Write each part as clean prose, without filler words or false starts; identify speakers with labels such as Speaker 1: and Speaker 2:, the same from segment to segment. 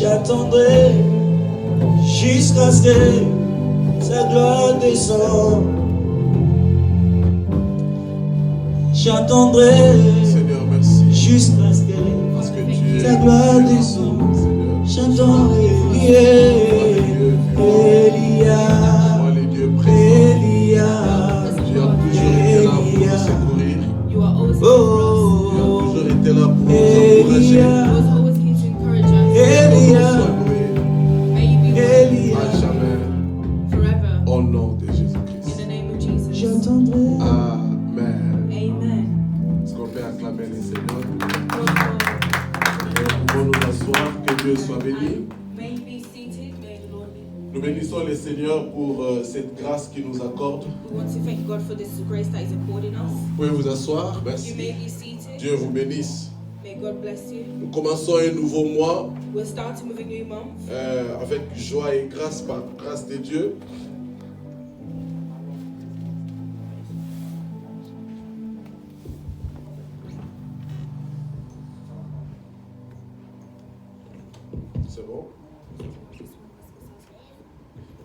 Speaker 1: J'attendrai jusqu'à ce que sa gloire descende. J'attendrai,
Speaker 2: Seigneur, merci.
Speaker 1: Jusqu'à ce
Speaker 2: Parce que tu es
Speaker 1: ta gloire descende.
Speaker 2: Seigneur.
Speaker 1: J'attendrai, Elia,
Speaker 2: Moi, les dieux présents.
Speaker 1: Elia,
Speaker 2: Tu as toujours été là pour nous secourir.
Speaker 3: You are always
Speaker 2: Tu as toujours été là pour nous encourager.
Speaker 3: You are always here to encourage us.
Speaker 1: Elia,
Speaker 2: Sois loué
Speaker 3: May you be worthy
Speaker 1: Elia.
Speaker 2: à jamais
Speaker 3: forever.
Speaker 2: au nom de
Speaker 3: In
Speaker 2: Jésus-Christ.
Speaker 3: the name of Jesus.
Speaker 1: J'attendrai.
Speaker 2: Amen.
Speaker 3: Amen.
Speaker 2: Est-ce qu'on peut acclamer le Seigneur?
Speaker 3: Lord,
Speaker 2: Nous pouvons nous asseoir. Que Dieu soit béni.
Speaker 3: may you be seated. May the Lord be.
Speaker 2: Nous bénissons le Seigneur pour cette grâce qu'il nous accorde.
Speaker 3: We want to thank God for this grace that is according us.
Speaker 2: Vous pouvez vous asseoir.
Speaker 3: You
Speaker 2: Merci.
Speaker 3: may be seated.
Speaker 2: Dieu vous bénisse.
Speaker 3: May God bless you.
Speaker 2: Nous commençons un nouveau mois
Speaker 3: We're starting with a new month
Speaker 2: avec joie et grâce par grâce de Dieu. C'est bon?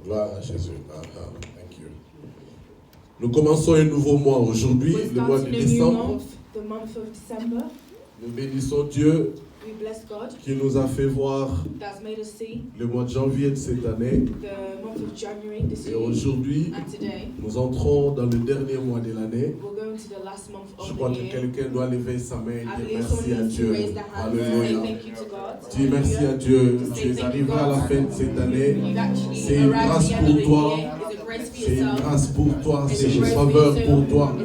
Speaker 2: Gloire à Jésus. Thank you. Nous commençons un nouveau mois aujourd'hui,
Speaker 3: We're
Speaker 2: le mois de
Speaker 3: starting a new
Speaker 2: décembre.
Speaker 3: month, the month of December.
Speaker 2: Nous bénissons Dieu
Speaker 3: We bless God
Speaker 2: qui nous a fait voir
Speaker 3: that's made us see
Speaker 2: le mois de janvier de cette année.
Speaker 3: the month of January this
Speaker 2: Et
Speaker 3: year.
Speaker 2: aujourd'hui,
Speaker 3: And today,
Speaker 2: nous entrons dans le dernier mois de l'année.
Speaker 3: we're going to the last month
Speaker 2: Je
Speaker 3: of
Speaker 2: crois
Speaker 3: the
Speaker 2: que
Speaker 3: year.
Speaker 2: quelqu'un doit lever sa main et
Speaker 3: I
Speaker 2: dire
Speaker 3: believe
Speaker 2: merci
Speaker 3: someone
Speaker 2: à
Speaker 3: needs to
Speaker 2: Dieu.
Speaker 3: raise their hand and say
Speaker 2: Alléluia.
Speaker 3: thank you to God.
Speaker 2: Dis merci à Dieu. Tu es arrivé à la fin de cette année. C'est une grâce pour toi. C'est une grâce pour toi. C'est une faveur pour toi.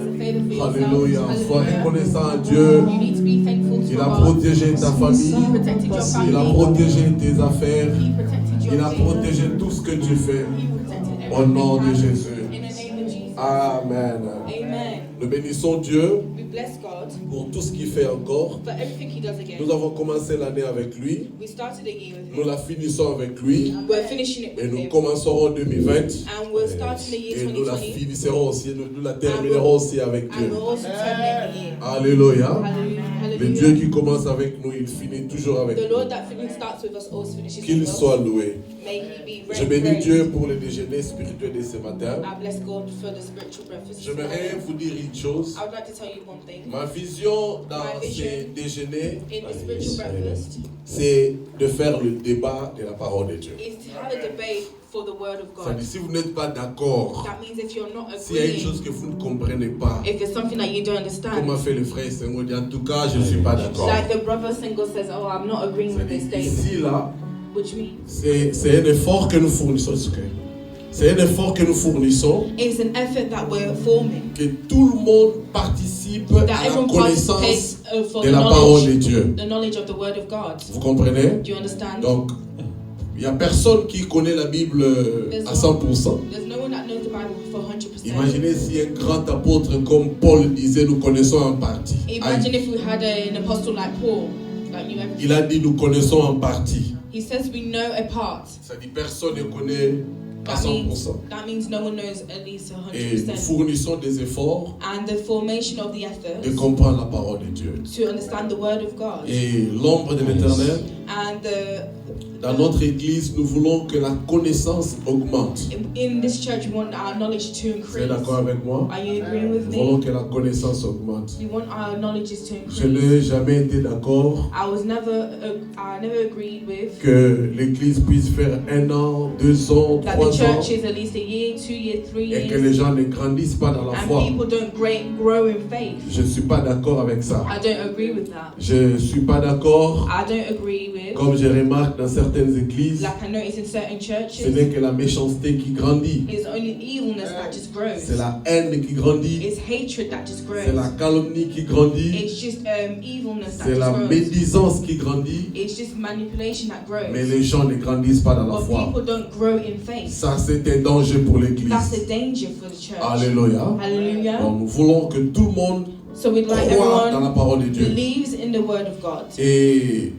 Speaker 2: Alléluia. Sois reconnaissant à Dieu. Il a protégé ta famille. Il a protégé tes affaires. Il a protégé tout ce que tu fais. Au nom de Jésus. Amen.
Speaker 3: Amen.
Speaker 2: Nous bénissons Dieu
Speaker 3: We bless God
Speaker 2: pour tout ce qu'il fait encore.
Speaker 3: for everything He does again.
Speaker 2: Nous avons commencé l'année avec lui.
Speaker 3: We started a year with
Speaker 2: Nous
Speaker 3: Him.
Speaker 2: la finissons avec lui.
Speaker 3: We're finishing it
Speaker 2: Et
Speaker 3: with
Speaker 2: nous
Speaker 3: Him.
Speaker 2: commencerons 2020.
Speaker 3: And we're starting the year
Speaker 2: Et nous la
Speaker 3: 2020.
Speaker 2: finirons aussi, nous la terminerons aussi avec
Speaker 3: And
Speaker 2: Dieu.
Speaker 3: we're also terminating the year.
Speaker 2: Alléluia.
Speaker 3: Hallelujah.
Speaker 2: Le Dieu
Speaker 3: Hallelujah.
Speaker 2: qui commence avec nous, il finit toujours avec
Speaker 3: The
Speaker 2: nous.
Speaker 3: Lord that starts with us always finishes
Speaker 2: Qu'il
Speaker 3: with us.
Speaker 2: soit loué.
Speaker 3: May He be
Speaker 2: Je
Speaker 3: very
Speaker 2: bénis Dieu
Speaker 3: praised.
Speaker 2: pour le déjeuner spirituel de ce matin.
Speaker 3: I bless God for the spiritual breakfast.
Speaker 2: J'aimerais vous dire une chose.
Speaker 3: I would like to tell you one thing.
Speaker 2: Ma vision dans
Speaker 3: My vision
Speaker 2: ces déjeuners,
Speaker 3: In the spiritual breakfast
Speaker 2: c'est de faire le débat de la parole de Dieu.
Speaker 3: is to have a debate for the word of God.
Speaker 2: C'est-à-dire, si vous n'êtes pas d'accord,
Speaker 3: That means if you're not
Speaker 2: s'il y a une
Speaker 3: agreeing,
Speaker 2: chose que vous ne comprenez pas,
Speaker 3: if there's something that you don't
Speaker 2: comme a
Speaker 3: understand,
Speaker 2: fait le frère Senghor, dit en tout cas, je ne suis pas d'accord.
Speaker 3: like the brother single says, oh, I'm not agreeing with this
Speaker 2: C'est-à-dire,
Speaker 3: statement,
Speaker 2: ici, là,
Speaker 3: which means
Speaker 2: c'est un effort que nous fournissons. C'est un effort que nous fournissons,
Speaker 3: it's an effort that we're forming,
Speaker 2: que tout le monde participe à
Speaker 3: that
Speaker 2: la
Speaker 3: everyone
Speaker 2: connaissance
Speaker 3: participates for
Speaker 2: de
Speaker 3: the
Speaker 2: la parole de
Speaker 3: knowledge,
Speaker 2: Dieu.
Speaker 3: the knowledge of the word of God.
Speaker 2: Vous comprenez?
Speaker 3: Do you understand?
Speaker 2: Donc, il n'y a personne qui connaît la Bible à 100%.
Speaker 3: There's no one that knows the Bible for 100%.
Speaker 2: Imaginez si un grand apôtre comme Paul disait, nous connaissons en partie.
Speaker 3: Imagine if we had an apostle like Paul that knew everything.
Speaker 2: Il a dit, nous connaissons en partie.
Speaker 3: He says we know a part.
Speaker 2: Ça dit, personne ne connaît à 100%.
Speaker 3: That means no one knows at least
Speaker 2: Et nous
Speaker 3: 100%.
Speaker 2: fournissons des efforts
Speaker 3: And the formation of the
Speaker 2: de
Speaker 3: efforts
Speaker 2: comprendre la parole de Dieu.
Speaker 3: to understand the word of God.
Speaker 2: Et l'ombre de l'Éternel,
Speaker 3: And
Speaker 2: dans notre Église, nous voulons que la connaissance augmente.
Speaker 3: in this church, we want our knowledge to
Speaker 2: Vous êtes
Speaker 3: increase.
Speaker 2: d'accord avec moi?
Speaker 3: Are you agreeing with
Speaker 2: Nous voulons
Speaker 3: me?
Speaker 2: que la connaissance augmente.
Speaker 3: We want our knowledges to
Speaker 2: Je
Speaker 3: increase.
Speaker 2: n'ai jamais été d'accord
Speaker 3: I never agreed with
Speaker 2: que l'Église puisse faire 1 an, 2 ans,
Speaker 3: that
Speaker 2: 3
Speaker 3: the
Speaker 2: ans
Speaker 3: church is at least a year, 2 years, 3
Speaker 2: et que
Speaker 3: years,
Speaker 2: les gens ne grandissent pas dans la
Speaker 3: and
Speaker 2: foi.
Speaker 3: people don't grow in faith.
Speaker 2: Je ne suis pas d'accord avec ça.
Speaker 3: I don't agree with that.
Speaker 2: Je ne suis pas d'accord,
Speaker 3: I don't agree with,
Speaker 2: comme je remarque dans certaines églises,
Speaker 3: like I notice in certain
Speaker 2: ce
Speaker 3: churches,
Speaker 2: n'est que la méchanceté qui grandit.
Speaker 3: it's only evilness that just grows.
Speaker 2: C'est la haine qui grandit.
Speaker 3: It's hatred that just
Speaker 2: C'est la
Speaker 3: grows.
Speaker 2: calomnie qui grandit.
Speaker 3: It's just evilness that
Speaker 2: C'est la
Speaker 3: just grows.
Speaker 2: médisance qui grandit.
Speaker 3: It's just manipulation that
Speaker 2: Mais
Speaker 3: grows.
Speaker 2: les gens ne grandissent pas dans la
Speaker 3: But
Speaker 2: foi.
Speaker 3: people don't grow in faith.
Speaker 2: Ça, c'est un danger pour
Speaker 3: That's
Speaker 2: l'église.
Speaker 3: a danger for the church.
Speaker 2: Alléluia.
Speaker 3: Hallelujah.
Speaker 2: Donc, nous voulons que tout le monde
Speaker 3: So we'd like
Speaker 2: croit dans la
Speaker 3: everyone
Speaker 2: parole de Dieu.
Speaker 3: believes in the word of God.
Speaker 2: Et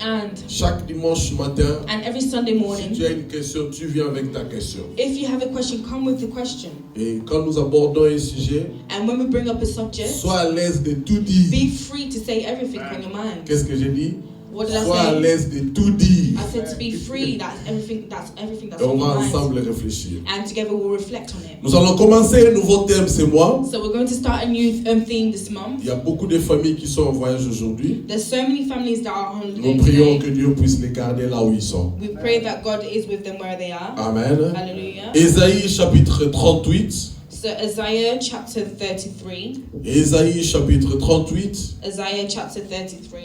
Speaker 3: And
Speaker 2: chaque dimanche matin,
Speaker 3: every Sunday
Speaker 2: si
Speaker 3: morning,
Speaker 2: tu as une question, tu viens avec ta question.
Speaker 3: if you have a question, come with the question.
Speaker 2: Et quand nous abordons un sujet,
Speaker 3: And when we bring up a subject,
Speaker 2: sois à l'aise de tout dire.
Speaker 3: be free to say everything on your mind.
Speaker 2: Qu'est-ce que j'ai dit?
Speaker 3: What did I
Speaker 2: Sois à
Speaker 3: say?
Speaker 2: l'aise de tout dire.
Speaker 3: I said to be free. That's everything that's
Speaker 2: Et on
Speaker 3: on
Speaker 2: va
Speaker 3: your mind.
Speaker 2: ensemble réfléchir.
Speaker 3: And together we'll reflect on it.
Speaker 2: Nous allons commencer un nouveau thème ce mois.
Speaker 3: So we're going to start a new theme this month.
Speaker 2: Il y a beaucoup de familles qui sont en voyage aujourd'hui.
Speaker 3: There's so many families that are on holiday
Speaker 2: Nous prions
Speaker 3: today.
Speaker 2: que Dieu puisse les garder là où ils sont.
Speaker 3: We pray that God is with them where they are.
Speaker 2: Amen.
Speaker 3: Hallelujah.
Speaker 2: Ésaïe chapitre 38.
Speaker 3: So Isaiah chapter 33.
Speaker 2: Ésaïe chapitre 38.
Speaker 3: Isaiah chapter 33.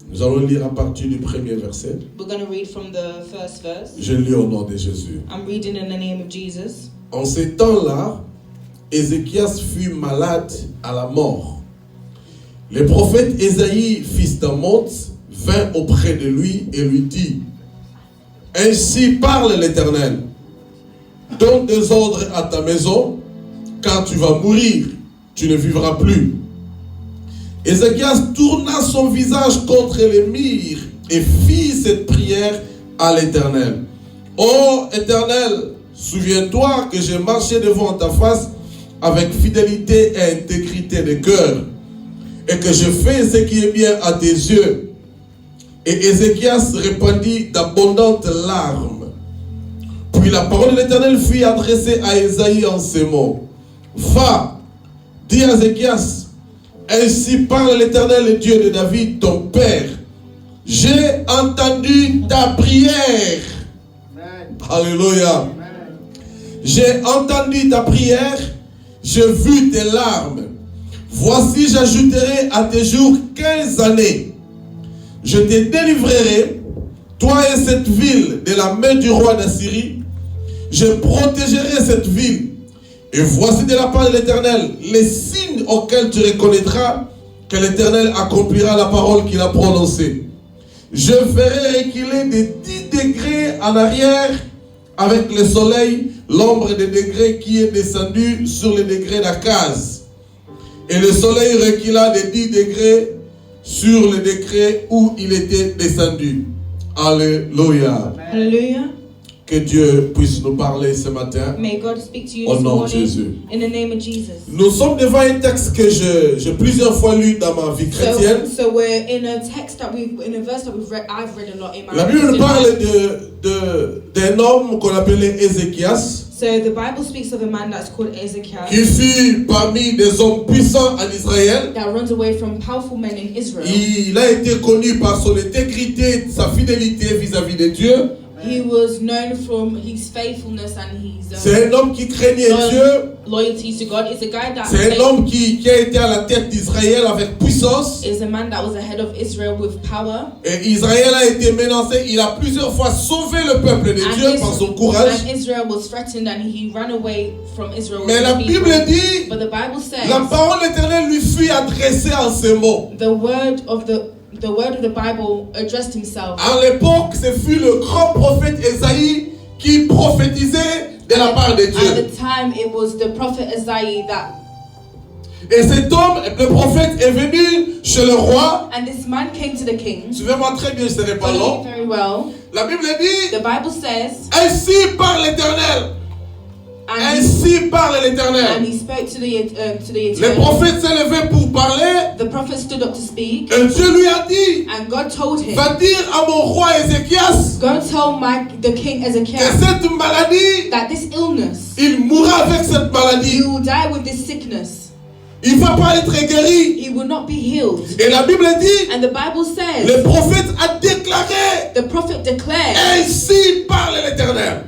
Speaker 2: Nous allons lire à partir du premier verset.
Speaker 3: We're going to read from the first verse.
Speaker 2: Je lis au nom de Jésus.
Speaker 3: I'm reading in the name of Jesus.
Speaker 2: En ces temps-là, Ézéchias fut malade à la mort. Le prophète Ésaïe, fils d'Amoz, vint auprès de lui et lui dit: Ainsi parle l'Éternel, donne des ordres à ta maison, car tu vas mourir, tu ne vivras plus. Ézéchias tourna son visage contre les murs et fit cette prière à l'Éternel. Ô Éternel, souviens-toi que j'ai marché devant ta face avec fidélité et intégrité de cœur, et que je fais ce qui est bien à tes yeux. Et Ézéchias répandit d'abondantes larmes. Puis la parole de l'Éternel fut adressée à Ésaïe en ces mots: Va, dis à Ézéchias, ainsi parle l'Éternel, le Dieu de David, ton père. J'ai entendu ta prière. Alléluia. J'ai entendu ta prière, j'ai vu tes larmes. Voici, j'ajouterai à tes jours 15 années. Je te délivrerai, toi et cette ville, de la main du roi d'Assyrie. Je protégerai cette ville. Et voici de la part de l'Éternel les signes auxquels tu reconnaîtras que l'Éternel accomplira la parole qu'il a prononcée. Je ferai reculer de 10 degrés en arrière avec le soleil, l'ombre des degrés qui est descendu sur les degrés d'Akaz. Et le soleil recula de 10 degrés sur le degré où il était descendu. Alléluia.
Speaker 3: Hallelujah.
Speaker 2: Que Dieu puisse nous parler ce matin.
Speaker 3: May God speak to you
Speaker 2: Au
Speaker 3: this
Speaker 2: nom de Jésus.
Speaker 3: morning in the name of Jesus.
Speaker 2: Nous sommes devant un texte que j'ai plusieurs fois lu dans ma vie chrétienne.
Speaker 3: So we're in a text that in a verse that I've read a lot in my
Speaker 2: La Bible
Speaker 3: Christian
Speaker 2: parle
Speaker 3: life.
Speaker 2: d'un homme qu'on appelait Ézéchias,
Speaker 3: So the Bible speaks of a man that's called Ezekiel
Speaker 2: qui fut parmi des hommes puissants en Israël.
Speaker 3: that runs away from powerful men in Israel.
Speaker 2: Il a été connu par son intégrité, sa fidélité vis-à-vis de Dieu.
Speaker 3: He was known from his faithfulness and his
Speaker 2: C'est un homme qui craignait Dieu.
Speaker 3: loyalty to God. It's a guy that
Speaker 2: C'est un homme qui a été à la tête d'Israël avec puissance.
Speaker 3: is a man that was the head of Israel with power.
Speaker 2: Et Israël a été menacé. Il a plusieurs fois sauvé le peuple de Dieu par son courage.
Speaker 3: And Israel was threatened and he ran away from Israel.
Speaker 2: Mais
Speaker 3: with
Speaker 2: la
Speaker 3: his
Speaker 2: Bible
Speaker 3: people.
Speaker 2: dit,
Speaker 3: But the Bible says
Speaker 2: la parole éternelle lui fut adressée en ces mots.
Speaker 3: the word of the Bible addressed himself.
Speaker 2: À l'époque, ce fut le grand prophète Ésaïe qui prophétisait de la part de
Speaker 3: At
Speaker 2: Dieu.
Speaker 3: the time, it was the prophet Isaiah that,
Speaker 2: Et cet homme, le prophète, est venu chez le roi.
Speaker 3: and this man came to the king.
Speaker 2: Suivez-moi très bien, je ne serai pas long.
Speaker 3: Very well.
Speaker 2: La Bible dit,
Speaker 3: The Bible says,
Speaker 2: ainsi parle l'Éternel.
Speaker 3: and
Speaker 2: Ainsi parle l'Éternel.
Speaker 3: he spoke to the
Speaker 2: Le
Speaker 3: Eternal.
Speaker 2: prophète s'est levé pour parler.
Speaker 3: The prophet stood up to speak,
Speaker 2: Et Dieu lui a dit,
Speaker 3: and God told him,
Speaker 2: va dire à mon roi Ézéchias
Speaker 3: "Go tell the king
Speaker 2: que
Speaker 3: Ezekiel
Speaker 2: cette maladie,
Speaker 3: that this illness,
Speaker 2: il mourra avec cette maladie.
Speaker 3: he will die with this sickness.
Speaker 2: Il ne va pas être guéri.
Speaker 3: He will not be healed."
Speaker 2: Et la Bible dit,
Speaker 3: And the Bible
Speaker 2: le
Speaker 3: says,
Speaker 2: prophète a déclaré,
Speaker 3: the prophet declared,
Speaker 2: ainsi parle l'Éternel.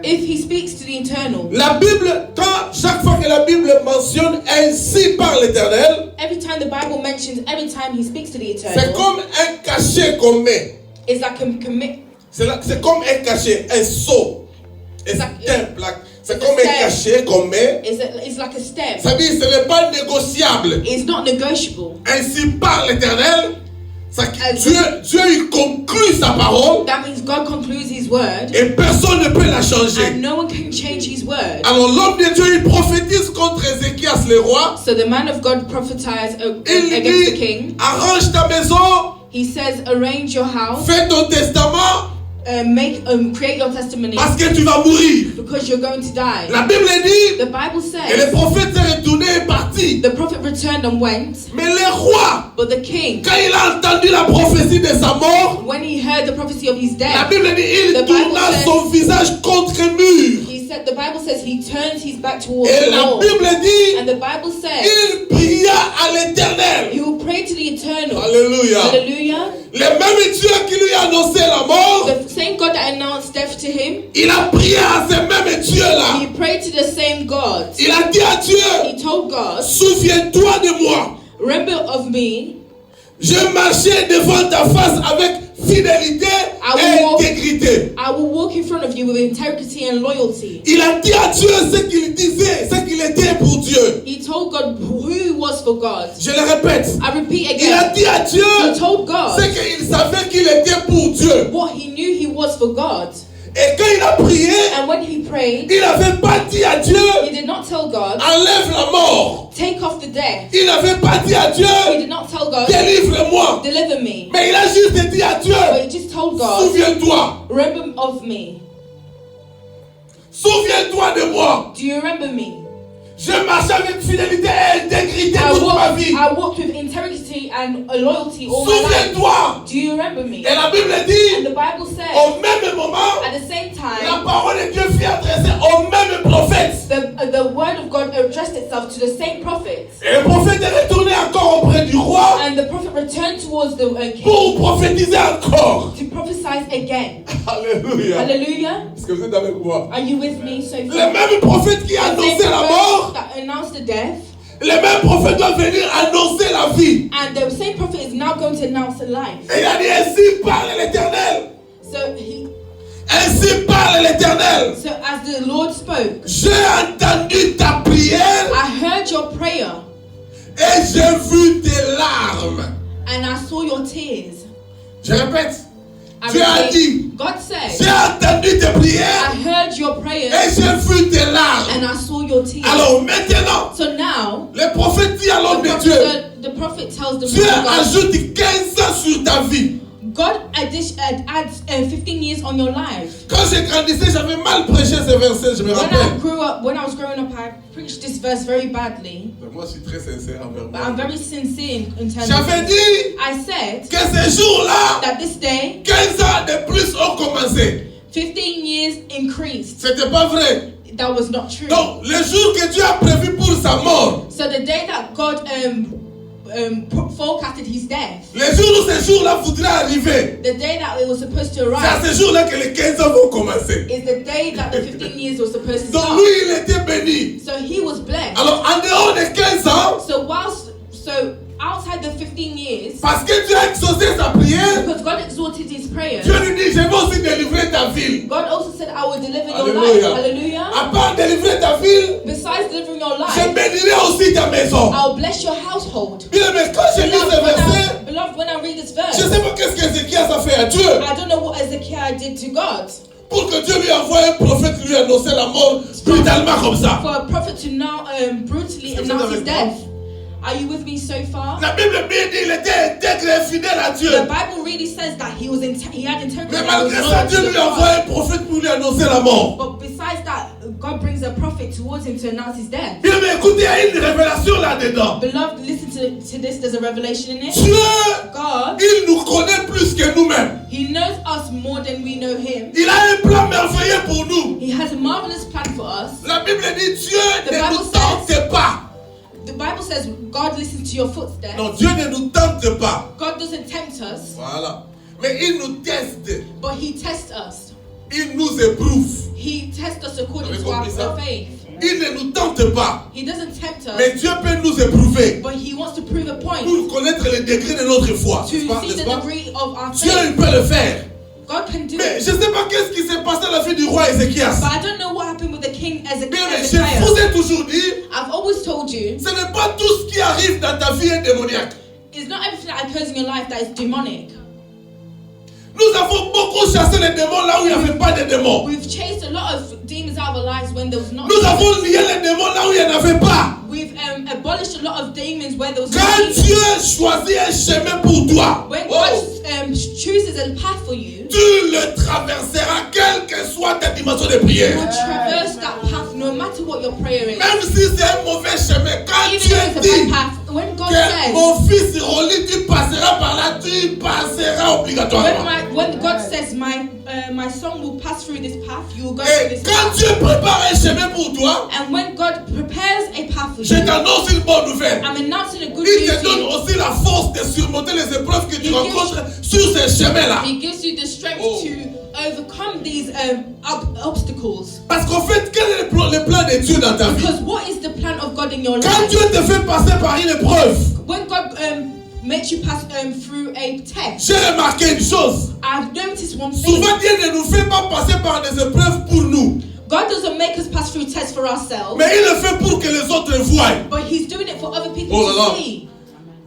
Speaker 3: if he speaks to the Eternal,
Speaker 2: La Bible, chaque fois que la Bible mentionne ainsi parle l'Éternel,
Speaker 3: every time the Bible mentions, every time he speaks to the
Speaker 2: c'est
Speaker 3: Eternal,
Speaker 2: comme un cachet qu'on met.
Speaker 3: it's like a commit.
Speaker 2: C'est comme un cachet, un seau. Et
Speaker 3: C'est
Speaker 2: c'est un plaque. C'est
Speaker 3: it's a
Speaker 2: comme un
Speaker 3: step.
Speaker 2: cachet qu'on met.
Speaker 3: It's like a step.
Speaker 2: Ça veut dire que ce n'est pas négociable.
Speaker 3: It's not negotiable.
Speaker 2: Ainsi parle l'Éternel.
Speaker 3: As-
Speaker 2: Dieu il conclut sa parole
Speaker 3: That means God concludes his word,
Speaker 2: et personne ne peut la
Speaker 3: and
Speaker 2: changer.
Speaker 3: no one can change his word.
Speaker 2: Alors l'homme de Dieu il prophétise contre Ézéchias le roi.
Speaker 3: So the man of God prophesies
Speaker 2: Il
Speaker 3: against the
Speaker 2: dit,
Speaker 3: king.
Speaker 2: arrange ta maison,
Speaker 3: He says, arrange your house,
Speaker 2: fais ton testament
Speaker 3: create your testimony
Speaker 2: parce que tu vas mourir.
Speaker 3: because you're going to die.
Speaker 2: La Bible dit,
Speaker 3: The Bible
Speaker 2: et le
Speaker 3: says
Speaker 2: prophète s'est retourné et est parti.
Speaker 3: the prophet returned and went,
Speaker 2: Mais le roi,
Speaker 3: but the king,
Speaker 2: quand il a entendu la prophétie de sa mort,
Speaker 3: when he heard the prophecy of his
Speaker 2: la
Speaker 3: death,
Speaker 2: Bible dit, il
Speaker 3: The Bible
Speaker 2: tourna
Speaker 3: says-
Speaker 2: son visage contre un mur.
Speaker 3: the Bible says he turned his back towards
Speaker 2: Et
Speaker 3: the
Speaker 2: la
Speaker 3: wall.
Speaker 2: Bible dit,
Speaker 3: And the Bible says
Speaker 2: il pria à l'Éternel.
Speaker 3: he will pray to the eternal.
Speaker 2: Alléluia.
Speaker 3: Hallelujah.
Speaker 2: Le même Dieu qui lui a annoncé la mort,
Speaker 3: The same God that announced death to him,
Speaker 2: il a prié à ce même Dieu-là.
Speaker 3: he prayed to the same God.
Speaker 2: Il a dit à Dieu,
Speaker 3: He told God,
Speaker 2: souviens-toi de moi.
Speaker 3: remember of me.
Speaker 2: Je marchais devant ta face avec fidélité
Speaker 3: I
Speaker 2: et
Speaker 3: will walk-
Speaker 2: intégrité.
Speaker 3: I will walk in front of you with integrity and loyalty.
Speaker 2: Il a dit à Dieu ce qu'il disait, ce qu'il était pour Dieu.
Speaker 3: He told God who he was for God.
Speaker 2: Je le répète.
Speaker 3: I repeat
Speaker 2: Il a
Speaker 3: again.
Speaker 2: dit à Dieu
Speaker 3: He told God
Speaker 2: ce qu'il savait qu'il était pour Dieu.
Speaker 3: what he knew he was for God.
Speaker 2: Et quand il a prié,
Speaker 3: And when he prayed,
Speaker 2: il n'avait pas dit à Dieu,
Speaker 3: he did not tell God,
Speaker 2: enlève la mort.
Speaker 3: take off the death.
Speaker 2: Il n'avait pas dit à Dieu,
Speaker 3: He did not tell God,
Speaker 2: délivre-moi.
Speaker 3: deliver me.
Speaker 2: Mais il a juste dit à Dieu,
Speaker 3: But he just told God,
Speaker 2: souviens-toi.
Speaker 3: remember of me.
Speaker 2: Souviens-toi de moi.
Speaker 3: Do you remember me?
Speaker 2: Je marche avec fidélité et intégrité toute ma vie.
Speaker 3: I walked with integrity and loyalty all my life.
Speaker 2: Souviens-toi.
Speaker 3: Do you remember me?
Speaker 2: Et la Bible
Speaker 3: And
Speaker 2: dit,
Speaker 3: the Bible says,
Speaker 2: au même moment,
Speaker 3: at the same
Speaker 2: la
Speaker 3: time,
Speaker 2: parole de Dieu fut adressée au même prophète.
Speaker 3: the word of God addressed itself to the same prophet.
Speaker 2: Et le prophète est retourné encore auprès du roi
Speaker 3: And the prophet returned towards the king
Speaker 2: pour prophétiser encore.
Speaker 3: to prophesy again.
Speaker 2: Alléluia.
Speaker 3: Hallelujah.
Speaker 2: Est-ce que vous êtes avec moi?
Speaker 3: Are you with me so
Speaker 2: Le
Speaker 3: far?
Speaker 2: même prophète qui a
Speaker 3: The
Speaker 2: annoncé
Speaker 3: same
Speaker 2: la
Speaker 3: prophet
Speaker 2: mort,
Speaker 3: that announced the death,
Speaker 2: le même prophète doit venir annoncer la vie.
Speaker 3: and the same prophet is now going to announce the life.
Speaker 2: Et il a dit, ainsi parle l'Éternel. Ainsi parle l'Éternel.
Speaker 3: So as the Lord spoke,
Speaker 2: J'ai entendu ta prière
Speaker 3: I heard your prayer
Speaker 2: et j'ai vu tes larmes.
Speaker 3: and I saw your tears.
Speaker 2: Je répète,
Speaker 3: I
Speaker 2: Dieu a
Speaker 3: repeat,
Speaker 2: dit,
Speaker 3: God said,
Speaker 2: j'ai entendu tes prières
Speaker 3: I heard your prayers
Speaker 2: et j'ai vu tes larmes.
Speaker 3: and I saw your tears.
Speaker 2: Alors maintenant,
Speaker 3: So now,
Speaker 2: le prophète dit à l'homme de Dieu,
Speaker 3: the prophet tells the
Speaker 2: Dieu
Speaker 3: man of God,
Speaker 2: ajoute 15 ans sur ta vie.
Speaker 3: God adds 15 years on your life.
Speaker 2: Quand j'ai grandissé, j'avais mal prêché ce verset, je me rappelle.
Speaker 3: When I was growing up, I preached this verse very badly.
Speaker 2: Moi, je suis très sincère envers
Speaker 3: But I'm
Speaker 2: moi.
Speaker 3: very sincere in terms
Speaker 2: J'avais
Speaker 3: of
Speaker 2: dit
Speaker 3: I said
Speaker 2: que ce jour-là,
Speaker 3: that this day,
Speaker 2: 15 ans de plus ont commencé.
Speaker 3: 15 years increased.
Speaker 2: C'était pas vrai.
Speaker 3: That was not true.
Speaker 2: Donc, le jour que Dieu a prévu pour sa mort,
Speaker 3: So the day that God forecasted his death,
Speaker 2: le jour où ce jour-là voudrait arriver,
Speaker 3: the day that it was supposed to
Speaker 2: c'est à
Speaker 3: arrive,
Speaker 2: ce jour-là que les 15 ans vont commencer.
Speaker 3: is the day that the 15 years was supposed to
Speaker 2: Donc,
Speaker 3: start.
Speaker 2: lui, il était béni.
Speaker 3: So he was blessed.
Speaker 2: Alors, en dehors des 15 ans,
Speaker 3: So outside the 15 years,
Speaker 2: parce que Dieu a exaucé sa prière,
Speaker 3: because God exalted his prayer,
Speaker 2: Dieu lui dit, je vais aussi délivrer ta ville.
Speaker 3: God also said, I will deliver your
Speaker 2: Alléluia.
Speaker 3: life. Hallelujah.
Speaker 2: À part délivrer ta ville,
Speaker 3: Besides delivering your
Speaker 2: je
Speaker 3: life,
Speaker 2: bénirai aussi ta maison.
Speaker 3: I'll bless your household.
Speaker 2: Bien, mais quand j'ai lu ce verset,
Speaker 3: Beloved, when I read this
Speaker 2: je
Speaker 3: verse,
Speaker 2: ne sais pas qu'est-ce qu'Ézéchias a fait à Dieu.
Speaker 3: I don't know what Ezekiel did to God.
Speaker 2: Pour que Dieu lui envoie un prophète lui annoncer la mort brutalement comme ça.
Speaker 3: For a prophet to now brutally
Speaker 2: Est-ce que vous
Speaker 3: announce
Speaker 2: êtes
Speaker 3: his
Speaker 2: avec moi?
Speaker 3: death. Are you with me so far?
Speaker 2: La Bible bien dit, il était intègre et fidèle à Dieu.
Speaker 3: The Bible really says that he had integrity.
Speaker 2: Mais
Speaker 3: and was
Speaker 2: malgré
Speaker 3: loyal
Speaker 2: ça,
Speaker 3: to
Speaker 2: Dieu
Speaker 3: the
Speaker 2: lui envoie
Speaker 3: God.
Speaker 2: un prophète pour lui annoncer la mort.
Speaker 3: But besides that, God brings a prophet towards him to announce his death.
Speaker 2: Bien, mais écoutez, il y a une révélation là-dedans.
Speaker 3: Beloved, listen to this. There's a revelation in it.
Speaker 2: Dieu,
Speaker 3: God,
Speaker 2: il nous connaît plus que nous-mêmes.
Speaker 3: He knows us more than we know Him.
Speaker 2: Il a un plan merveilleux pour nous.
Speaker 3: He has a marvelous plan for us.
Speaker 2: La Bible dit, Dieu
Speaker 3: The
Speaker 2: ne
Speaker 3: Bible
Speaker 2: nous tente pas.
Speaker 3: The Bible says God listens to your footsteps.
Speaker 2: Non, Dieu ne nous tente pas.
Speaker 3: God doesn't tempt us,
Speaker 2: Voilà. Mais il nous teste.
Speaker 3: but He tests us.
Speaker 2: Il nous éprouve.
Speaker 3: He tests us according
Speaker 2: Avez-vous
Speaker 3: to our
Speaker 2: compris ça?
Speaker 3: faith.
Speaker 2: Il ne nous tente pas.
Speaker 3: He doesn't tempt us,
Speaker 2: Mais Dieu peut nous éprouver
Speaker 3: but He wants to prove a point
Speaker 2: pour connaître le degré de notre foi.
Speaker 3: to
Speaker 2: N'est-ce pas?
Speaker 3: see
Speaker 2: N'est-ce
Speaker 3: the
Speaker 2: pas?
Speaker 3: degree of our
Speaker 2: Dieu,
Speaker 3: faith.
Speaker 2: il peut le faire.
Speaker 3: God can do
Speaker 2: Mais
Speaker 3: it.
Speaker 2: je ne sais pas qu'est-ce qui s'est passé à la vie du roi Ézéchias.
Speaker 3: But I don't know what happened with the king
Speaker 2: Bien, je
Speaker 3: Ezekiel.
Speaker 2: vous ai toujours dit,
Speaker 3: I've always told you,
Speaker 2: ce n'est pas tout ce qui arrive dans ta vie est démoniaque.
Speaker 3: it's not everything that occurs in your life that is demonic.
Speaker 2: Nous avons beaucoup chassé les démons là où il n'y avait pas de démons.
Speaker 3: We've chased a lot of demons out of our lives when there was not.
Speaker 2: Nous avons lié les démons là où il n'y en avait pas.
Speaker 3: We've abolished a lot of demons where there was no
Speaker 2: Quand
Speaker 3: demons.
Speaker 2: Dieu choisit un chemin pour toi,
Speaker 3: When
Speaker 2: oh,
Speaker 3: God chooses a path for you,
Speaker 2: tu le traverseras, quelle que soit ta dimension de
Speaker 3: you
Speaker 2: prière.
Speaker 3: will traverse that path no matter what your prayer is.
Speaker 2: Même si c'est un mauvais chemin, quand
Speaker 3: Even
Speaker 2: Dieu
Speaker 3: if it's a
Speaker 2: dit
Speaker 3: bad path, when God
Speaker 2: que
Speaker 3: says,
Speaker 2: mon fils Rolly, tu passeras par là, tu passeras obligatoirement.
Speaker 3: when God says my son will pass through this path, you will go through
Speaker 2: Et
Speaker 3: this
Speaker 2: quand
Speaker 3: path.
Speaker 2: Dieu prépare un chemin pour toi,
Speaker 3: And when God prepares a path for
Speaker 2: je
Speaker 3: you,
Speaker 2: t'annonce une bonne nouvelle.
Speaker 3: I'm announcing a good
Speaker 2: Il
Speaker 3: news
Speaker 2: te
Speaker 3: to
Speaker 2: donne
Speaker 3: you.
Speaker 2: aussi la force de surmonter les épreuves que tu
Speaker 3: He gives-
Speaker 2: rencontres sur ces chemins-là.
Speaker 3: He gives you the strength
Speaker 2: Oh.
Speaker 3: to overcome these obstacles.
Speaker 2: Parce qu'en fait, quel est le plan de Dieu dans ta vie?
Speaker 3: Because what is the plan of God in your
Speaker 2: Quand
Speaker 3: life?
Speaker 2: Dieu te fait passer par une épreuve,
Speaker 3: When God makes you pass through a test,
Speaker 2: j'ai remarqué une chose.
Speaker 3: I've noticed one thing.
Speaker 2: Souvent, Dieu ne nous fait pas passer par des épreuves pour nous,
Speaker 3: God doesn't make us pass through tests for ourselves,
Speaker 2: mais il le fait pour que les autres voient.
Speaker 3: but He's doing it for other people
Speaker 2: Oh là là.
Speaker 3: to see.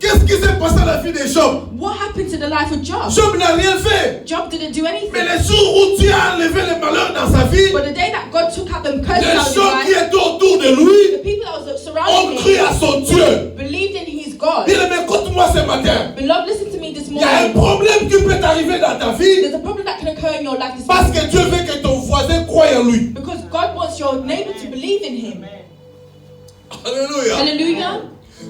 Speaker 2: Qu'est-ce qui s'est passé à la vie de Job?
Speaker 3: What happened to the life of Job?
Speaker 2: Job n'a rien fait.
Speaker 3: Job didn't do
Speaker 2: Mais
Speaker 3: anything.
Speaker 2: le jour où Dieu a enlevé les malheurs dans sa vie,
Speaker 3: But the day that God took out them curses
Speaker 2: les
Speaker 3: out of his
Speaker 2: gens qui
Speaker 3: life,
Speaker 2: étaient autour de
Speaker 3: the
Speaker 2: lui
Speaker 3: people that was
Speaker 2: ont
Speaker 3: surrounding
Speaker 2: cru
Speaker 3: him
Speaker 2: à son Dieu.
Speaker 3: believed in his God.
Speaker 2: Il dit, mais écoute-moi ce matin.
Speaker 3: Beloved, listen to me this
Speaker 2: Il y a un
Speaker 3: morning.
Speaker 2: problème qui peut t'arriver dans ta vie
Speaker 3: There's a problem that can occur in your life this
Speaker 2: parce
Speaker 3: morning
Speaker 2: que Dieu veut que ton voisin croie en lui.
Speaker 3: because God wants your neighbor to believe in Him.
Speaker 2: Alléluia.
Speaker 3: Hallelujah.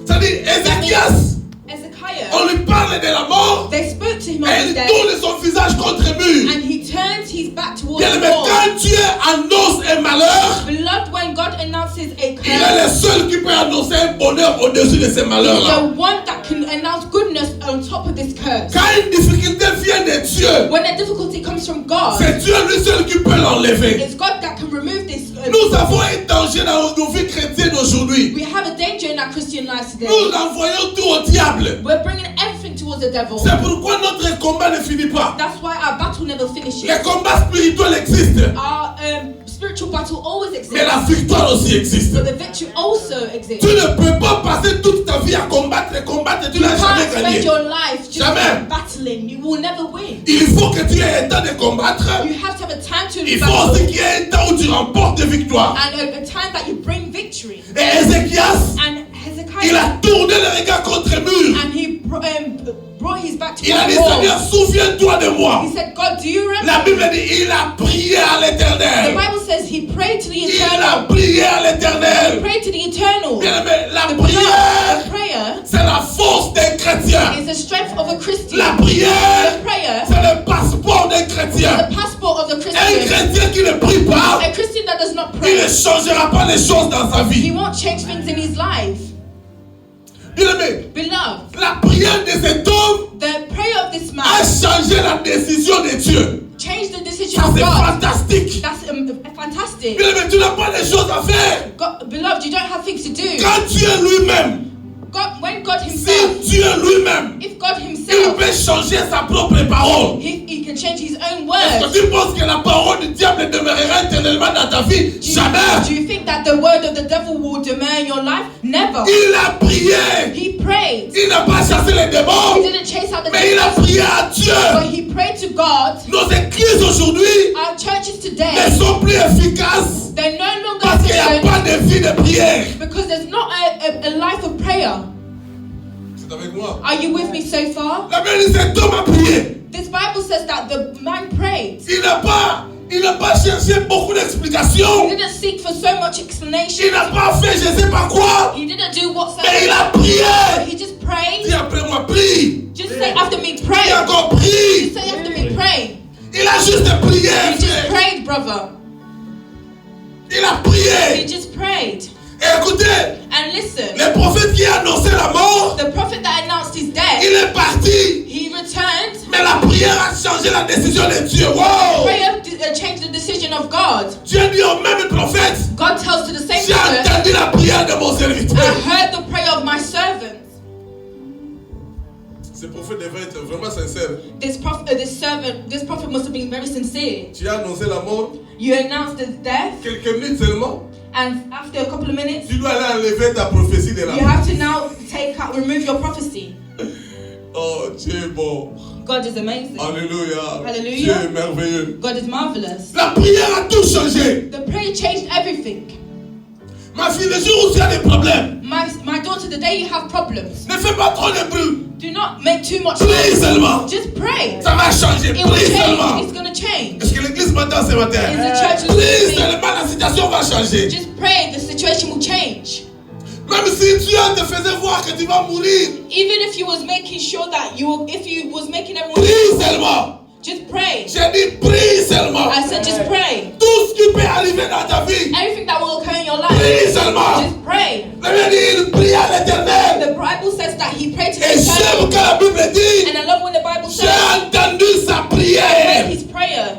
Speaker 2: C'est-à-dire, Ézéchias, on
Speaker 3: Ezekiah,
Speaker 2: lui parle de la mort
Speaker 3: they spoke to him
Speaker 2: et
Speaker 3: on
Speaker 2: il
Speaker 3: his death,
Speaker 2: tourne son visage contre le mur.
Speaker 3: and he turns his back towards
Speaker 2: Bien,
Speaker 3: the
Speaker 2: mais
Speaker 3: wall.
Speaker 2: quand Dieu annonce un malheur,
Speaker 3: Beloved, when God announces a
Speaker 2: il est le
Speaker 3: curse,
Speaker 2: seul qui peut annoncer un bonheur au-dessus de ces
Speaker 3: He's
Speaker 2: malheurs-là.
Speaker 3: the one that can announce goodness on top of this curse.
Speaker 2: Quand une difficulté vient de Dieu,
Speaker 3: When a difficulty comes from God,
Speaker 2: c'est Dieu lui seul qui peut l'enlever.
Speaker 3: it's God that can remove this.
Speaker 2: Nous avons un danger dans nos vies chrétiennes aujourd'hui.
Speaker 3: We have a danger in our Christian lives today.
Speaker 2: Nous envoyons tout au diable.
Speaker 3: We're bringing everything towards the devil.
Speaker 2: C'est pourquoi notre combat ne finit pas.
Speaker 3: That's why our battle never finishes.
Speaker 2: Les combats spirituels existent,
Speaker 3: Our spiritual battle always exists,
Speaker 2: mais la victoire aussi existe.
Speaker 3: but the victory also exists.
Speaker 2: Tu ne peux pas passer toute ta vie à combattre et combattre et tu
Speaker 3: You
Speaker 2: n'as jamais
Speaker 3: can't spend
Speaker 2: gagné.
Speaker 3: your life just
Speaker 2: Jamais.
Speaker 3: battling. You will never win.
Speaker 2: Il faut que tu aies un temps de combattre.
Speaker 3: You have to have a time to
Speaker 2: Il faut
Speaker 3: battle
Speaker 2: aussi qu'il y ait un temps où tu remportes des victoires.
Speaker 3: and a time that you bring victory.
Speaker 2: Et Ézéchias,
Speaker 3: And
Speaker 2: il a
Speaker 3: Hezekiah,
Speaker 2: tourné le regard contre le mur.
Speaker 3: and he brought his back to
Speaker 2: Il a dit,
Speaker 3: the wall.
Speaker 2: Seigneur, souviens-toi de moi.
Speaker 3: He said, God, do you remember?
Speaker 2: La Bible dit, il a prié à
Speaker 3: The
Speaker 2: l'Éternel.
Speaker 3: Bible says he prayed to the
Speaker 2: Il a
Speaker 3: eternal.
Speaker 2: prié à
Speaker 3: He
Speaker 2: l'Éternel.
Speaker 3: prayed to the eternal.
Speaker 2: Bien aimé, la
Speaker 3: The
Speaker 2: prière,
Speaker 3: prayer
Speaker 2: c'est la force d'un chrétien.
Speaker 3: is the strength of a Christian.
Speaker 2: La prière,
Speaker 3: The prayer
Speaker 2: c'est le passeport d'un
Speaker 3: is
Speaker 2: chrétien.
Speaker 3: the passport of the
Speaker 2: Un
Speaker 3: Christian.
Speaker 2: chrétien qui ne prie pas,
Speaker 3: A Christian that does not
Speaker 2: il
Speaker 3: pray,
Speaker 2: ne changera pas les choses dans sa
Speaker 3: he
Speaker 2: vie.
Speaker 3: won't change things in his life.
Speaker 2: Bien aimé,
Speaker 3: Beloved,
Speaker 2: la prière de cet homme
Speaker 3: the prayer of this
Speaker 2: a
Speaker 3: man
Speaker 2: changé la décision de Dieu.
Speaker 3: changed the decision
Speaker 2: Ça,
Speaker 3: of
Speaker 2: c'est
Speaker 3: God.
Speaker 2: fantastique.
Speaker 3: That's fantastic.
Speaker 2: Bien aimé, tu n'as pas les choses à faire.
Speaker 3: God, beloved, you don't have things to do.
Speaker 2: Quand Dieu lui-même,
Speaker 3: God, when God
Speaker 2: si
Speaker 3: himself,
Speaker 2: Dieu lui-même,
Speaker 3: if God
Speaker 2: il
Speaker 3: himself,
Speaker 2: peut changer sa propre parole.
Speaker 3: he can change his own
Speaker 2: Est-ce
Speaker 3: words.
Speaker 2: que tu penses que la parole du diable demeurera éternellement dans ta vie? Jamais.
Speaker 3: Do you think that the word of the devil will demand your life? Never.
Speaker 2: Il a prié.
Speaker 3: He prayed.
Speaker 2: Il n'a pas chassé les
Speaker 3: He
Speaker 2: démons,
Speaker 3: didn't chase out the
Speaker 2: mais il a
Speaker 3: devil,
Speaker 2: prié à Dieu.
Speaker 3: but he prayed to God.
Speaker 2: Nos églises aujourd'hui
Speaker 3: Our churches
Speaker 2: ne
Speaker 3: today,
Speaker 2: sont plus efficaces
Speaker 3: they're no longer
Speaker 2: parce qu'il n'y a
Speaker 3: efficient
Speaker 2: pas de vie de prière.
Speaker 3: because there's not a life of prayer.
Speaker 2: C'est avec moi.
Speaker 3: Are you with me so far?
Speaker 2: La Bible dit cet homme a prié.
Speaker 3: This Bible says that the man prayed.
Speaker 2: Il n'a pas cherché beaucoup
Speaker 3: He
Speaker 2: d'explications.
Speaker 3: didn't seek for so much explanation.
Speaker 2: Il n'a pas fait je ne sais pas quoi.
Speaker 3: He didn't do
Speaker 2: Mais il a
Speaker 3: whatsoever.
Speaker 2: prié.
Speaker 3: He just prayed.
Speaker 2: Dis après moi, prie.
Speaker 3: Just say after me,
Speaker 2: Il
Speaker 3: pray.
Speaker 2: a encore
Speaker 3: Just
Speaker 2: prié.
Speaker 3: say after me, pray.
Speaker 2: Il a juste prié.
Speaker 3: He just
Speaker 2: frère.
Speaker 3: prayed, brother.
Speaker 2: Il a
Speaker 3: He
Speaker 2: prié.
Speaker 3: just prayed.
Speaker 2: Et écoutez,
Speaker 3: And listen,
Speaker 2: le prophète qui a annoncé la mort,
Speaker 3: the prophet that announced his
Speaker 2: il
Speaker 3: death,
Speaker 2: est parti.
Speaker 3: he returned.
Speaker 2: Mais la prière a changé la décision de Dieu. Wow!
Speaker 3: Prayer changed the decision of God.
Speaker 2: Dieu dit au même prophète,
Speaker 3: God tells to the same
Speaker 2: j'ai
Speaker 3: prophet,
Speaker 2: entendu la prière de mon serviteur.
Speaker 3: I heard the prayer of my servants.
Speaker 2: Ce prophète devait être vraiment sincère.
Speaker 3: This prophet must have been very sincere.
Speaker 2: Tu as annoncé la mort,
Speaker 3: You announced his death,
Speaker 2: quelques minutes seulement,
Speaker 3: and after a couple of minutes,
Speaker 2: tu dois aller enlever ta prophétie de la
Speaker 3: you
Speaker 2: mort.
Speaker 3: have to now remove your prophecy.
Speaker 2: Oh, Dieu est bon.
Speaker 3: God is amazing.
Speaker 2: Alléluia.
Speaker 3: Hallelujah.
Speaker 2: Dieu est merveilleux.
Speaker 3: God is marvelous.
Speaker 2: La prière a tout changé.
Speaker 3: The prayer changed everything.
Speaker 2: Ma fille, le jour où tu as des problèmes,
Speaker 3: My daughter, the day you have problems,
Speaker 2: ne fais pas trop de bruit.
Speaker 3: do not make too much
Speaker 2: Prie
Speaker 3: noise.
Speaker 2: seulement.
Speaker 3: Just pray.
Speaker 2: Ça va changer.
Speaker 3: It will
Speaker 2: Prie
Speaker 3: change.
Speaker 2: seulement.
Speaker 3: It's going to change.
Speaker 2: Est-ce que l'église m'entend ce matin?
Speaker 3: Is the church
Speaker 2: Prie
Speaker 3: listening?
Speaker 2: seulement, la situation va changer.
Speaker 3: Just pray, the situation will change.
Speaker 2: Même si Dieu te faisait voir que tu vas mourir,
Speaker 3: Even if you was making sure that if you was making everyone,
Speaker 2: prie seulement.
Speaker 3: just pray.
Speaker 2: J'ai dit prie seulement.
Speaker 3: I said just pray.
Speaker 2: Tout ce qui peut arriver dans ta vie,
Speaker 3: Everything that will occur in your
Speaker 2: prie
Speaker 3: life,
Speaker 2: seulement.
Speaker 3: just pray.
Speaker 2: La Bible dit, il prie à l'Éternel.
Speaker 3: The Bible says that he prayed to the
Speaker 2: Et j'aime
Speaker 3: Eternal.
Speaker 2: quand la Bible dit,
Speaker 3: And I love when the Bible
Speaker 2: j'ai
Speaker 3: says,
Speaker 2: entendu sa
Speaker 3: I
Speaker 2: prière.
Speaker 3: heard his prayer.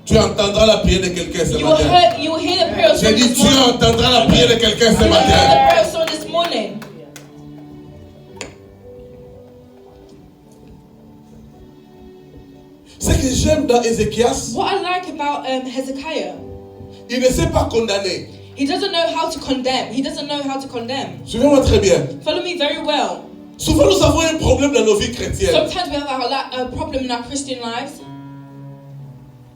Speaker 2: Tu entendras la prière de quelqu'un ce
Speaker 3: You will
Speaker 2: matin.
Speaker 3: hear the prayer of
Speaker 2: J'ai
Speaker 3: someone
Speaker 2: dit,
Speaker 3: this
Speaker 2: tu
Speaker 3: morning.
Speaker 2: entendras la prière de quelqu'un ce
Speaker 3: You will hear the
Speaker 2: matin.
Speaker 3: prayer of someone this morning.
Speaker 2: Ce que j'aime dans Ézéchias,
Speaker 3: What I like about Hezekiah,
Speaker 2: il ne sait pas condamner.
Speaker 3: he doesn't know how to condemn. He doesn't know how to condemn.
Speaker 2: Suivez-moi très bien.
Speaker 3: Follow me very well.
Speaker 2: Souvent, nous avons un problème dans nos vies chrétiennes.
Speaker 3: Sometimes we have a problem in our Christian lives.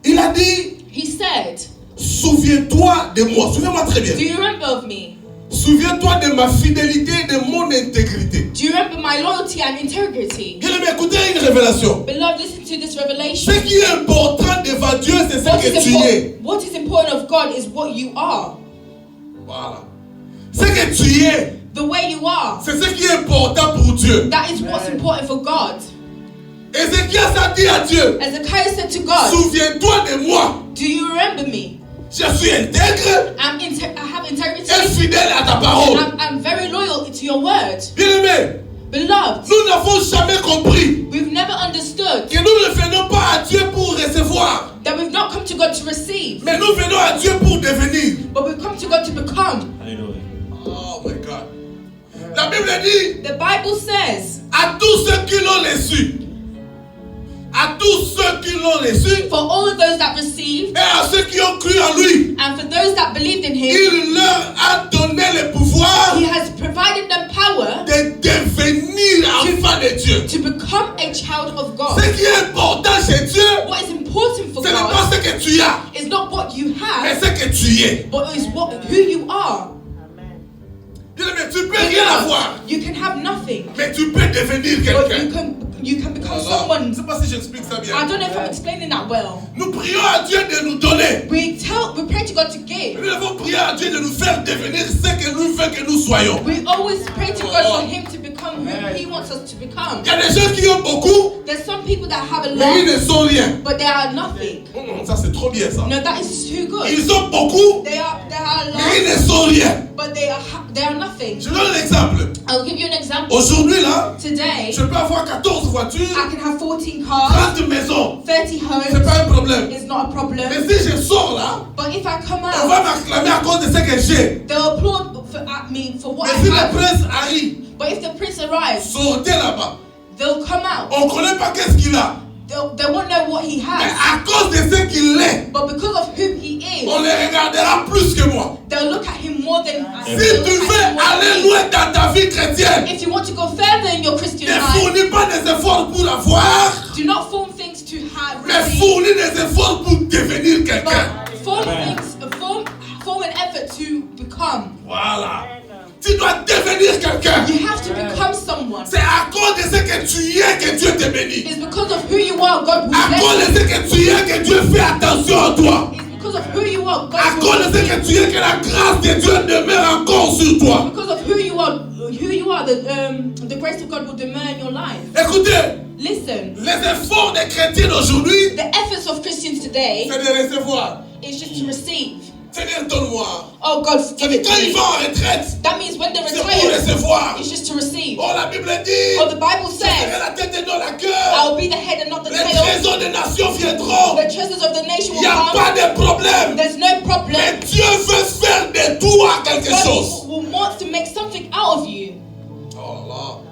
Speaker 2: Il a dit,
Speaker 3: He said,
Speaker 2: souviens-toi de moi. Souviens-moi très bien.
Speaker 3: do you remember of me?
Speaker 2: Souviens-toi de ma fidélité et de mon intégrité.
Speaker 3: Do you remember my loyalty and integrity?
Speaker 2: Bien aimé, écoutez une révélation.
Speaker 3: Beloved, listen to this
Speaker 2: Ce
Speaker 3: revelation.
Speaker 2: qui est important devant Dieu, c'est ce que tu es.
Speaker 3: What is important of God is what you are.
Speaker 2: Voilà. Ce que tu es,
Speaker 3: The way you are.
Speaker 2: c'est ce qui est important pour Dieu.
Speaker 3: That is what's important for God.
Speaker 2: Ézéchias a dit à Dieu,
Speaker 3: Hezekiah said to God,
Speaker 2: souviens-toi de moi.
Speaker 3: do you remember me?
Speaker 2: Je suis intègre
Speaker 3: I have integrity.
Speaker 2: et fidèle à ta parole.
Speaker 3: I'm very loyal to your word.
Speaker 2: Bien aimé,
Speaker 3: Beloved,
Speaker 2: nous n'avons jamais compris
Speaker 3: we've never understood
Speaker 2: que nous ne venons pas à Dieu pour recevoir,
Speaker 3: that we've not come to God to receive,
Speaker 2: mais nous venons à Dieu pour devenir.
Speaker 3: but we've come to God to become.
Speaker 2: Oh my God. La Bible dit,
Speaker 3: The Bible says,
Speaker 2: à tous ceux qui l'ont reçu, à tous ceux qui l'ont reçu,
Speaker 3: for all of those that received,
Speaker 2: et à ceux qui ont cru en lui,
Speaker 3: and for those that believed in Him,
Speaker 2: il leur a donné le pouvoir
Speaker 3: He has provided them power
Speaker 2: de devenir enfant de Dieu.
Speaker 3: to become a child of God.
Speaker 2: Ce qui est important chez Dieu,
Speaker 3: What is important for
Speaker 2: ce n'est pas
Speaker 3: God
Speaker 2: ce que tu as,
Speaker 3: is not what you
Speaker 2: mais
Speaker 3: have,
Speaker 2: ce que tu es.
Speaker 3: but is who you are.
Speaker 2: Bien-aimé, tu peux rien avoir,
Speaker 3: You can have nothing,
Speaker 2: mais tu peux devenir
Speaker 3: but
Speaker 2: quelqu'un.
Speaker 3: you can become
Speaker 2: Je ne
Speaker 3: someone.
Speaker 2: sais pas si j'explique ça bien.
Speaker 3: I don't know if I'm explaining that well.
Speaker 2: Nous prions à Dieu de nous donner.
Speaker 3: We pray to God to give.
Speaker 2: Nous devons prier à Dieu de nous faire devenir ce que lui veut que nous soyons.
Speaker 3: We always pray to God for Him to become who He wants us to become.
Speaker 2: Il y a des gens qui ont beaucoup,
Speaker 3: There's some people that have a
Speaker 2: mais ils
Speaker 3: lot,
Speaker 2: ne sont rien.
Speaker 3: but they are nothing.
Speaker 2: Ça c'est trop bien ça.
Speaker 3: No, that is too good.
Speaker 2: Ils ont beaucoup,
Speaker 3: They are a
Speaker 2: mais ils
Speaker 3: lot,
Speaker 2: ne sont rien.
Speaker 3: but they are nothing.
Speaker 2: Je donne un exemple.
Speaker 3: I'll give you an example.
Speaker 2: Aujourd'hui là,
Speaker 3: Today,
Speaker 2: je peux avoir 14 voitures,
Speaker 3: I can have 14 cars,
Speaker 2: 30 maisons.
Speaker 3: 30
Speaker 2: C'est
Speaker 3: homes.
Speaker 2: pas un problème.
Speaker 3: It's not a problem.
Speaker 2: Mais si je sors là,
Speaker 3: But if I come
Speaker 2: on va
Speaker 3: out,
Speaker 2: m'acclamer à cause de ce que j'ai.
Speaker 3: they'll applaud at me for what
Speaker 2: Mais
Speaker 3: I
Speaker 2: si le
Speaker 3: have.
Speaker 2: prince arrive,
Speaker 3: But if the prince arrives,
Speaker 2: sortez là-bas.
Speaker 3: they'll come out.
Speaker 2: On ne connaît pas qu'est-ce qu'il a.
Speaker 3: They won't know what he
Speaker 2: Mais
Speaker 3: has.
Speaker 2: à cause de ce qu'il est,
Speaker 3: But because of who he is,
Speaker 2: on le regardera plus que moi.
Speaker 3: they'll look at him more than I.
Speaker 2: Si
Speaker 3: They'll
Speaker 2: tu
Speaker 3: look
Speaker 2: veux
Speaker 3: at him more than
Speaker 2: aller
Speaker 3: me.
Speaker 2: loin dans ta vie chrétienne,
Speaker 3: If you want to go further in your Christian
Speaker 2: ne
Speaker 3: life,
Speaker 2: fournis pas des efforts pour avoir,
Speaker 3: do not form things to have,
Speaker 2: mais
Speaker 3: receive,
Speaker 2: fournis des efforts pour devenir quelqu'un.
Speaker 3: but form an effort to become.
Speaker 2: Voilà. Tu dois devenir quelqu'un.
Speaker 3: You have to become someone.
Speaker 2: C'est à cause de ce que tu es que Dieu te bénit.
Speaker 3: It's because of who you are, God will
Speaker 2: À cause
Speaker 3: bless
Speaker 2: de
Speaker 3: you.
Speaker 2: ce que tu es que Dieu fait attention à toi.
Speaker 3: It's because of who you are,
Speaker 2: À
Speaker 3: God
Speaker 2: cause
Speaker 3: will
Speaker 2: de ce
Speaker 3: bless you.
Speaker 2: que tu es que la grâce de Dieu demeure encore sur toi.
Speaker 3: Because of who you are, the grace of God will demur in your life.
Speaker 2: Écoutez,
Speaker 3: Listen,
Speaker 2: les efforts des chrétiens d'aujourd'hui,
Speaker 3: the efforts of Christians today
Speaker 2: c'est de recevoir.
Speaker 3: is just to receive.
Speaker 2: Seigneur, donne-moi.
Speaker 3: Oh God,
Speaker 2: Ça
Speaker 3: give
Speaker 2: dit
Speaker 3: it
Speaker 2: quand
Speaker 3: to
Speaker 2: ils
Speaker 3: me.
Speaker 2: vont en retraite,
Speaker 3: That means when they
Speaker 2: c'est pour
Speaker 3: retire,
Speaker 2: recevoir.
Speaker 3: it's just to receive.
Speaker 2: Oh, la Bible dit,
Speaker 3: Oh, the Bible
Speaker 2: je serai
Speaker 3: says,
Speaker 2: la tête et non la
Speaker 3: I
Speaker 2: queue.
Speaker 3: will be the head and not the
Speaker 2: Les
Speaker 3: tail.
Speaker 2: trésors des nations viendront.
Speaker 3: The treasures of the nation
Speaker 2: Il
Speaker 3: will
Speaker 2: n'y a
Speaker 3: come.
Speaker 2: pas de problème.
Speaker 3: There's no
Speaker 2: Mais
Speaker 3: problem.
Speaker 2: Dieu veut faire de toi quelque chose.
Speaker 3: God will want to make something out of you.
Speaker 2: Oh là.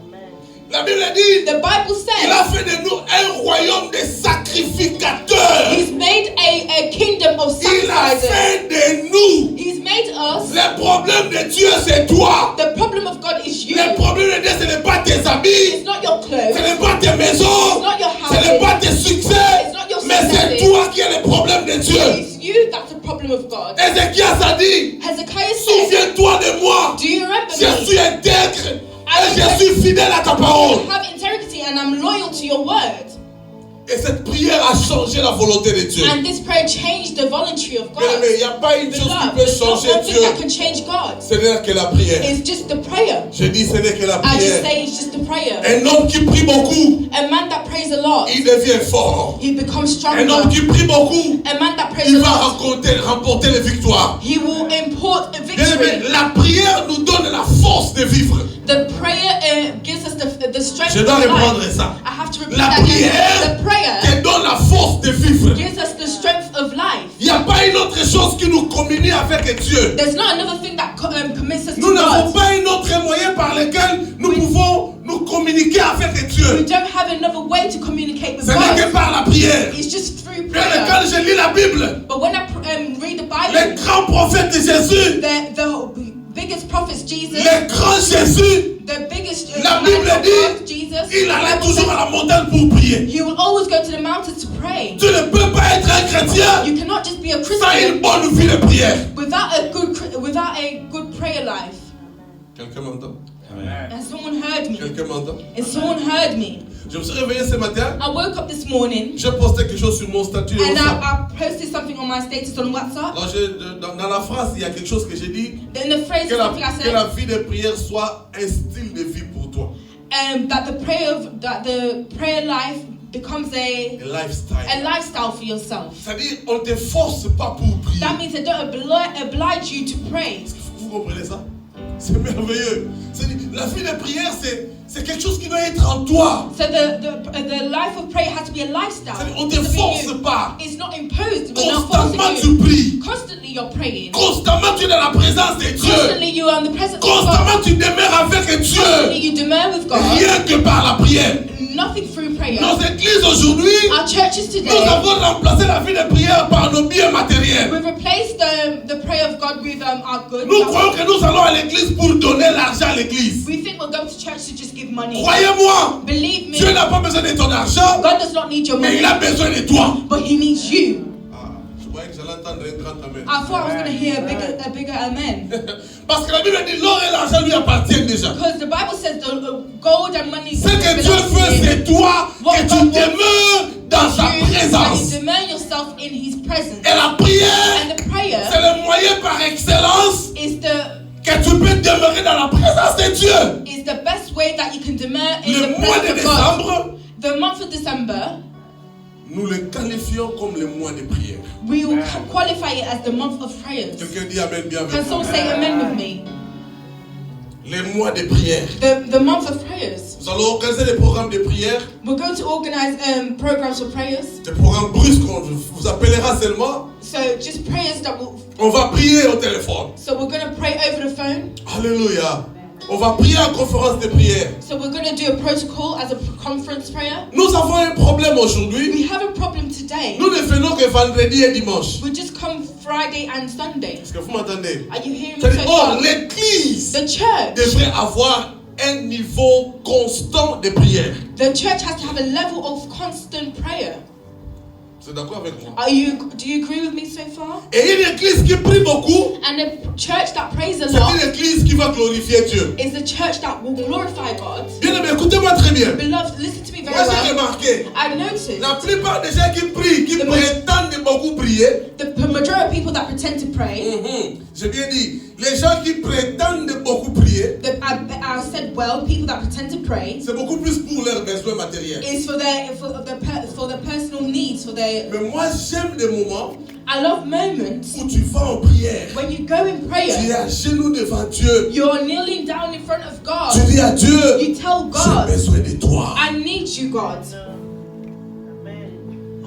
Speaker 2: La Bible dit,
Speaker 3: The Bible
Speaker 2: il a
Speaker 3: says
Speaker 2: fait de nous un royaume de sacrificateurs.
Speaker 3: He's made a kingdom of
Speaker 2: Il a
Speaker 3: sacrifices.
Speaker 2: fait de nous.
Speaker 3: He's made us.
Speaker 2: Le problème de Dieu, c'est toi.
Speaker 3: The problem of God is you.
Speaker 2: Le problème de Dieu, ce n'est pas tes habits.
Speaker 3: It's not your
Speaker 2: Ce
Speaker 3: clothes.
Speaker 2: n'est pas tes maisons.
Speaker 3: It's not your
Speaker 2: Ce n'est
Speaker 3: houses.
Speaker 2: pas tes succès.
Speaker 3: It's not your
Speaker 2: Mais c'est
Speaker 3: successes.
Speaker 2: toi qui es le problème de Dieu.
Speaker 3: It's you that's the problem problem with God.
Speaker 2: Ézéchias a dit,
Speaker 3: Hezekiah said,
Speaker 2: souviens-toi de moi.
Speaker 3: do you remember
Speaker 2: Je
Speaker 3: me?
Speaker 2: suis intègre et je suis fidèle à ta parole.
Speaker 3: I have integrity and I'm loyal to your word.
Speaker 2: Et cette prière a changé la volonté de Dieu.
Speaker 3: And this prayer changed the voluntary of God.
Speaker 2: Mais il n'y a pas une chose qui
Speaker 3: Beloved,
Speaker 2: peut
Speaker 3: there's not
Speaker 2: changer
Speaker 3: one thing
Speaker 2: Dieu.
Speaker 3: that can change God.
Speaker 2: Ce n'est que la prière.
Speaker 3: It's just the prayer.
Speaker 2: Je dis ce n'est que la
Speaker 3: I just
Speaker 2: prière.
Speaker 3: say it's just the prayer.
Speaker 2: Un homme qui prie beaucoup,
Speaker 3: A man that prays a lot,
Speaker 2: il devient fort.
Speaker 3: he becomes
Speaker 2: Un homme
Speaker 3: stronger.
Speaker 2: qui prie beaucoup,
Speaker 3: A man that prays
Speaker 2: il
Speaker 3: a
Speaker 2: va
Speaker 3: lot,
Speaker 2: remporter les victoires.
Speaker 3: he will import a
Speaker 2: Bien aimé,
Speaker 3: victory.
Speaker 2: la prière nous donne la force de vivre.
Speaker 3: The prayer gives us the strength
Speaker 2: Je
Speaker 3: of
Speaker 2: dois
Speaker 3: life.
Speaker 2: reprendre ça.
Speaker 3: I have to repeat
Speaker 2: La
Speaker 3: that again.
Speaker 2: prière
Speaker 3: The prayer
Speaker 2: te donne la force de vivre.
Speaker 3: gives us the strength of life.
Speaker 2: Il n'y a pas une autre chose qui nous communie avec Dieu.
Speaker 3: There's not another thing that commits us
Speaker 2: Nous
Speaker 3: to
Speaker 2: n'avons
Speaker 3: God.
Speaker 2: pas un autre moyen par lequel nous pouvons nous communiquer avec
Speaker 3: We
Speaker 2: Dieu.
Speaker 3: don't have another way to communicate with
Speaker 2: Ce n'est que
Speaker 3: God.
Speaker 2: par la prière.
Speaker 3: It's just through
Speaker 2: Bien,
Speaker 3: prayer.
Speaker 2: quand je lis la Bible,
Speaker 3: But when I read the
Speaker 2: les
Speaker 3: Bible,
Speaker 2: grands prophètes de Jésus,
Speaker 3: the biggest prophets, Jesus,
Speaker 2: les grands Jésus,
Speaker 3: the biggest
Speaker 2: La
Speaker 3: man
Speaker 2: Bible
Speaker 3: of
Speaker 2: dit,
Speaker 3: God, Jesus,
Speaker 2: il allait
Speaker 3: the Bible
Speaker 2: toujours
Speaker 3: says,
Speaker 2: à la montagne pour prier.
Speaker 3: you will always go to the mountains to pray.
Speaker 2: Tu ne peux pas être un chrétien
Speaker 3: You cannot just be a
Speaker 2: sans une
Speaker 3: Christian
Speaker 2: bonne vie de prière.
Speaker 3: without a good prayer life.
Speaker 2: Quelqu'un m'entend?
Speaker 3: And someone heard me.
Speaker 2: Quelqu'un m'entend?
Speaker 3: And someone heard me.
Speaker 2: Je me suis réveillé ce matin,
Speaker 3: I woke up this morning
Speaker 2: j'ai posté quelque chose sur mon statut de
Speaker 3: and
Speaker 2: WhatsApp.
Speaker 3: I posted something on my status on WhatsApp.
Speaker 2: Alors, dans la phrase, il y a quelque chose que j'ai dit,
Speaker 3: In the phrase,
Speaker 2: que la,
Speaker 3: something I
Speaker 2: que la
Speaker 3: said,
Speaker 2: vie de prière soit un style de vie pour toi.
Speaker 3: that the prayer life becomes
Speaker 2: Un lifestyle.
Speaker 3: a lifestyle for yourself.
Speaker 2: C'est-à-dire, on ne te force pas pour prier.
Speaker 3: That means they don't oblige you to pray.
Speaker 2: Vous comprenez ça? C'est merveilleux. C'est-à-dire, la vie de prière, c'est quelque chose qui doit être en toi.
Speaker 3: So the life of prayer has to be a lifestyle.
Speaker 2: C'est-à-dire, on ne te
Speaker 3: It has to be
Speaker 2: force
Speaker 3: you.
Speaker 2: pas.
Speaker 3: It's not imposed. We're not
Speaker 2: Constamment,
Speaker 3: forcing
Speaker 2: tu
Speaker 3: you.
Speaker 2: pries.
Speaker 3: Constantly you're praying.
Speaker 2: Constamment, tu es dans la présence de Dieu.
Speaker 3: Constantly you are in the presence of God.
Speaker 2: Constamment, tu demeures avec
Speaker 3: Constantly
Speaker 2: Dieu.
Speaker 3: you demur with God.
Speaker 2: Rien que par la prière.
Speaker 3: Nothing through prayer.
Speaker 2: Nos églises aujourd'hui,
Speaker 3: Our churches
Speaker 2: nous
Speaker 3: today,
Speaker 2: avons remplacé la vie de prière par nos biens matériels.
Speaker 3: we've replaced the prayer of God with our goods.
Speaker 2: Nous croyons que nous allons à l'église pour donner l'argent à l'église.
Speaker 3: We think we're going to church to just give money.
Speaker 2: Croyez-moi,
Speaker 3: Believe me,
Speaker 2: Dieu n'a pas besoin de ton argent,
Speaker 3: God does not need your
Speaker 2: mais
Speaker 3: money,
Speaker 2: il a besoin de toi.
Speaker 3: but He needs you.
Speaker 2: Je croyais que j'allais entendre un grand amen.
Speaker 3: I thought I was going to hear a bigger amen.
Speaker 2: Parce que la Bible dit l'or et l'argent lui appartiennent déjà.
Speaker 3: Because the Bible says the gold and money
Speaker 2: Ce que Dieu
Speaker 3: belongs to
Speaker 2: veut,
Speaker 3: Him.
Speaker 2: c'est toi que tu demeures dans sa
Speaker 3: You, that you
Speaker 2: présence.
Speaker 3: demur yourself in His presence.
Speaker 2: Et la prière,
Speaker 3: And the prayer
Speaker 2: c'est le moyen par excellence
Speaker 3: is
Speaker 2: que tu peux demeurer dans la présence de Dieu.
Speaker 3: the best way that you can demur in
Speaker 2: Le
Speaker 3: the
Speaker 2: mois de
Speaker 3: presence of God.
Speaker 2: décembre,
Speaker 3: The month of December,
Speaker 2: nous le qualifions comme le mois de prière.
Speaker 3: we will qualify it as the month of prayers.
Speaker 2: Quelqu'un dit amen bien avec
Speaker 3: Can
Speaker 2: moi.
Speaker 3: someone say amen with me?
Speaker 2: Les mois de prière.
Speaker 3: The month of prayers.
Speaker 2: Nous allons organiser des programmes de prière,
Speaker 3: We're going to organize programs for prayers.
Speaker 2: des programmes brusques qu'on vous appellera seulement.
Speaker 3: So just prayers that will.
Speaker 2: On va prier au téléphone.
Speaker 3: So we're going to pray over the phone.
Speaker 2: Alléluia. On va prier en conférence de prière.
Speaker 3: So we're going to do a protocol as a conference prayer.
Speaker 2: Nous avons un problème aujourd'hui.
Speaker 3: We have a problem today.
Speaker 2: Nous ne venons que vendredi et dimanche.
Speaker 3: We just come Friday and Sunday.
Speaker 2: Est-ce que vous m'entendez?
Speaker 3: Are you hearing me
Speaker 2: C'est-à-dire,
Speaker 3: so
Speaker 2: or,
Speaker 3: far?
Speaker 2: l'église
Speaker 3: The church.
Speaker 2: devrait avoir un niveau constant de prière.
Speaker 3: The church has to have a level of constant prayer.
Speaker 2: Vous êtes d'accord avec moi?
Speaker 3: Do you agree with me so far?
Speaker 2: Et une église qui prie beaucoup,
Speaker 3: And a church that prays a
Speaker 2: c'est
Speaker 3: lot
Speaker 2: une église qui va glorifier Dieu.
Speaker 3: is a church that will glorify God.
Speaker 2: Bien aimé, écoutez-moi très bien.
Speaker 3: Beloved, listen to me very
Speaker 2: Moi, j'ai
Speaker 3: well.
Speaker 2: remarqué,
Speaker 3: I've noticed
Speaker 2: la plupart des gens qui prient, qui
Speaker 3: The
Speaker 2: prétendent beaucoup prier,
Speaker 3: the majority of people that pretend to pray,
Speaker 2: j'ai bien dit, les gens qui prétendent beaucoup prier,
Speaker 3: I said well, people that pretend to pray,
Speaker 2: c'est beaucoup plus pour leurs besoins matériels.
Speaker 3: is for their personal needs, for their.
Speaker 2: Mais moi, j'aime des moments
Speaker 3: I love moments
Speaker 2: où tu vas en prière.
Speaker 3: when you go in
Speaker 2: Tu es
Speaker 3: prayer,
Speaker 2: à genoux devant Dieu.
Speaker 3: you're kneeling down in front of God.
Speaker 2: Tu dis à Dieu,
Speaker 3: You tell
Speaker 2: j'ai
Speaker 3: God,
Speaker 2: besoin de toi.
Speaker 3: I need you, God.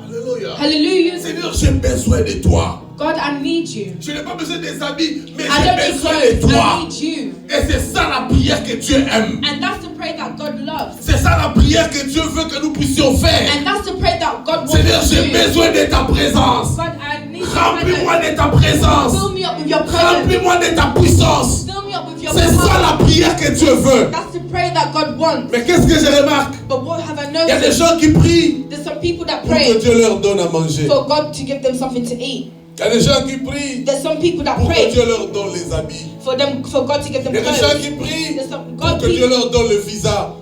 Speaker 2: Alléluia.
Speaker 3: Hallelujah.
Speaker 2: Seigneur, j'ai besoin de toi.
Speaker 3: God, I need you.
Speaker 2: Je n'ai pas besoin des habits, mais
Speaker 3: I
Speaker 2: j'ai
Speaker 3: don't need
Speaker 2: besoin de
Speaker 3: clothes,
Speaker 2: toi.
Speaker 3: I need you.
Speaker 2: Et c'est ça la prière que Dieu aime.
Speaker 3: And that's the prayer that God loves.
Speaker 2: C'est ça la prière que Dieu veut que nous puissions faire.
Speaker 3: And that's the prayer that God wants
Speaker 2: Seigneur,
Speaker 3: us to
Speaker 2: j'ai
Speaker 3: do.
Speaker 2: besoin de ta présence.
Speaker 3: God, I need your
Speaker 2: Remplis-moi
Speaker 3: presence.
Speaker 2: de ta présence.
Speaker 3: Fill me up with your presence.
Speaker 2: Remplis-moi de ta puissance.
Speaker 3: Fill me up with your
Speaker 2: C'est ça
Speaker 3: power.
Speaker 2: la prière que Dieu veut.
Speaker 3: That's the prayer that God wants.
Speaker 2: Mais qu'est-ce que je remarque?
Speaker 3: But what have I
Speaker 2: Il y a des
Speaker 3: noticed?
Speaker 2: gens qui prient
Speaker 3: There's some people that
Speaker 2: pour que
Speaker 3: pray
Speaker 2: Dieu leur donne à manger.
Speaker 3: for God to give them something to eat.
Speaker 2: Il y a des gens qui prient
Speaker 3: There's some people that
Speaker 2: pour que
Speaker 3: pray
Speaker 2: Dieu leur donne les habits.
Speaker 3: for God to give them
Speaker 2: Il y a des gens
Speaker 3: clothes.
Speaker 2: qui prient
Speaker 3: There's some
Speaker 2: pour
Speaker 3: God
Speaker 2: que Dieu
Speaker 3: people,
Speaker 2: leur donne le visa.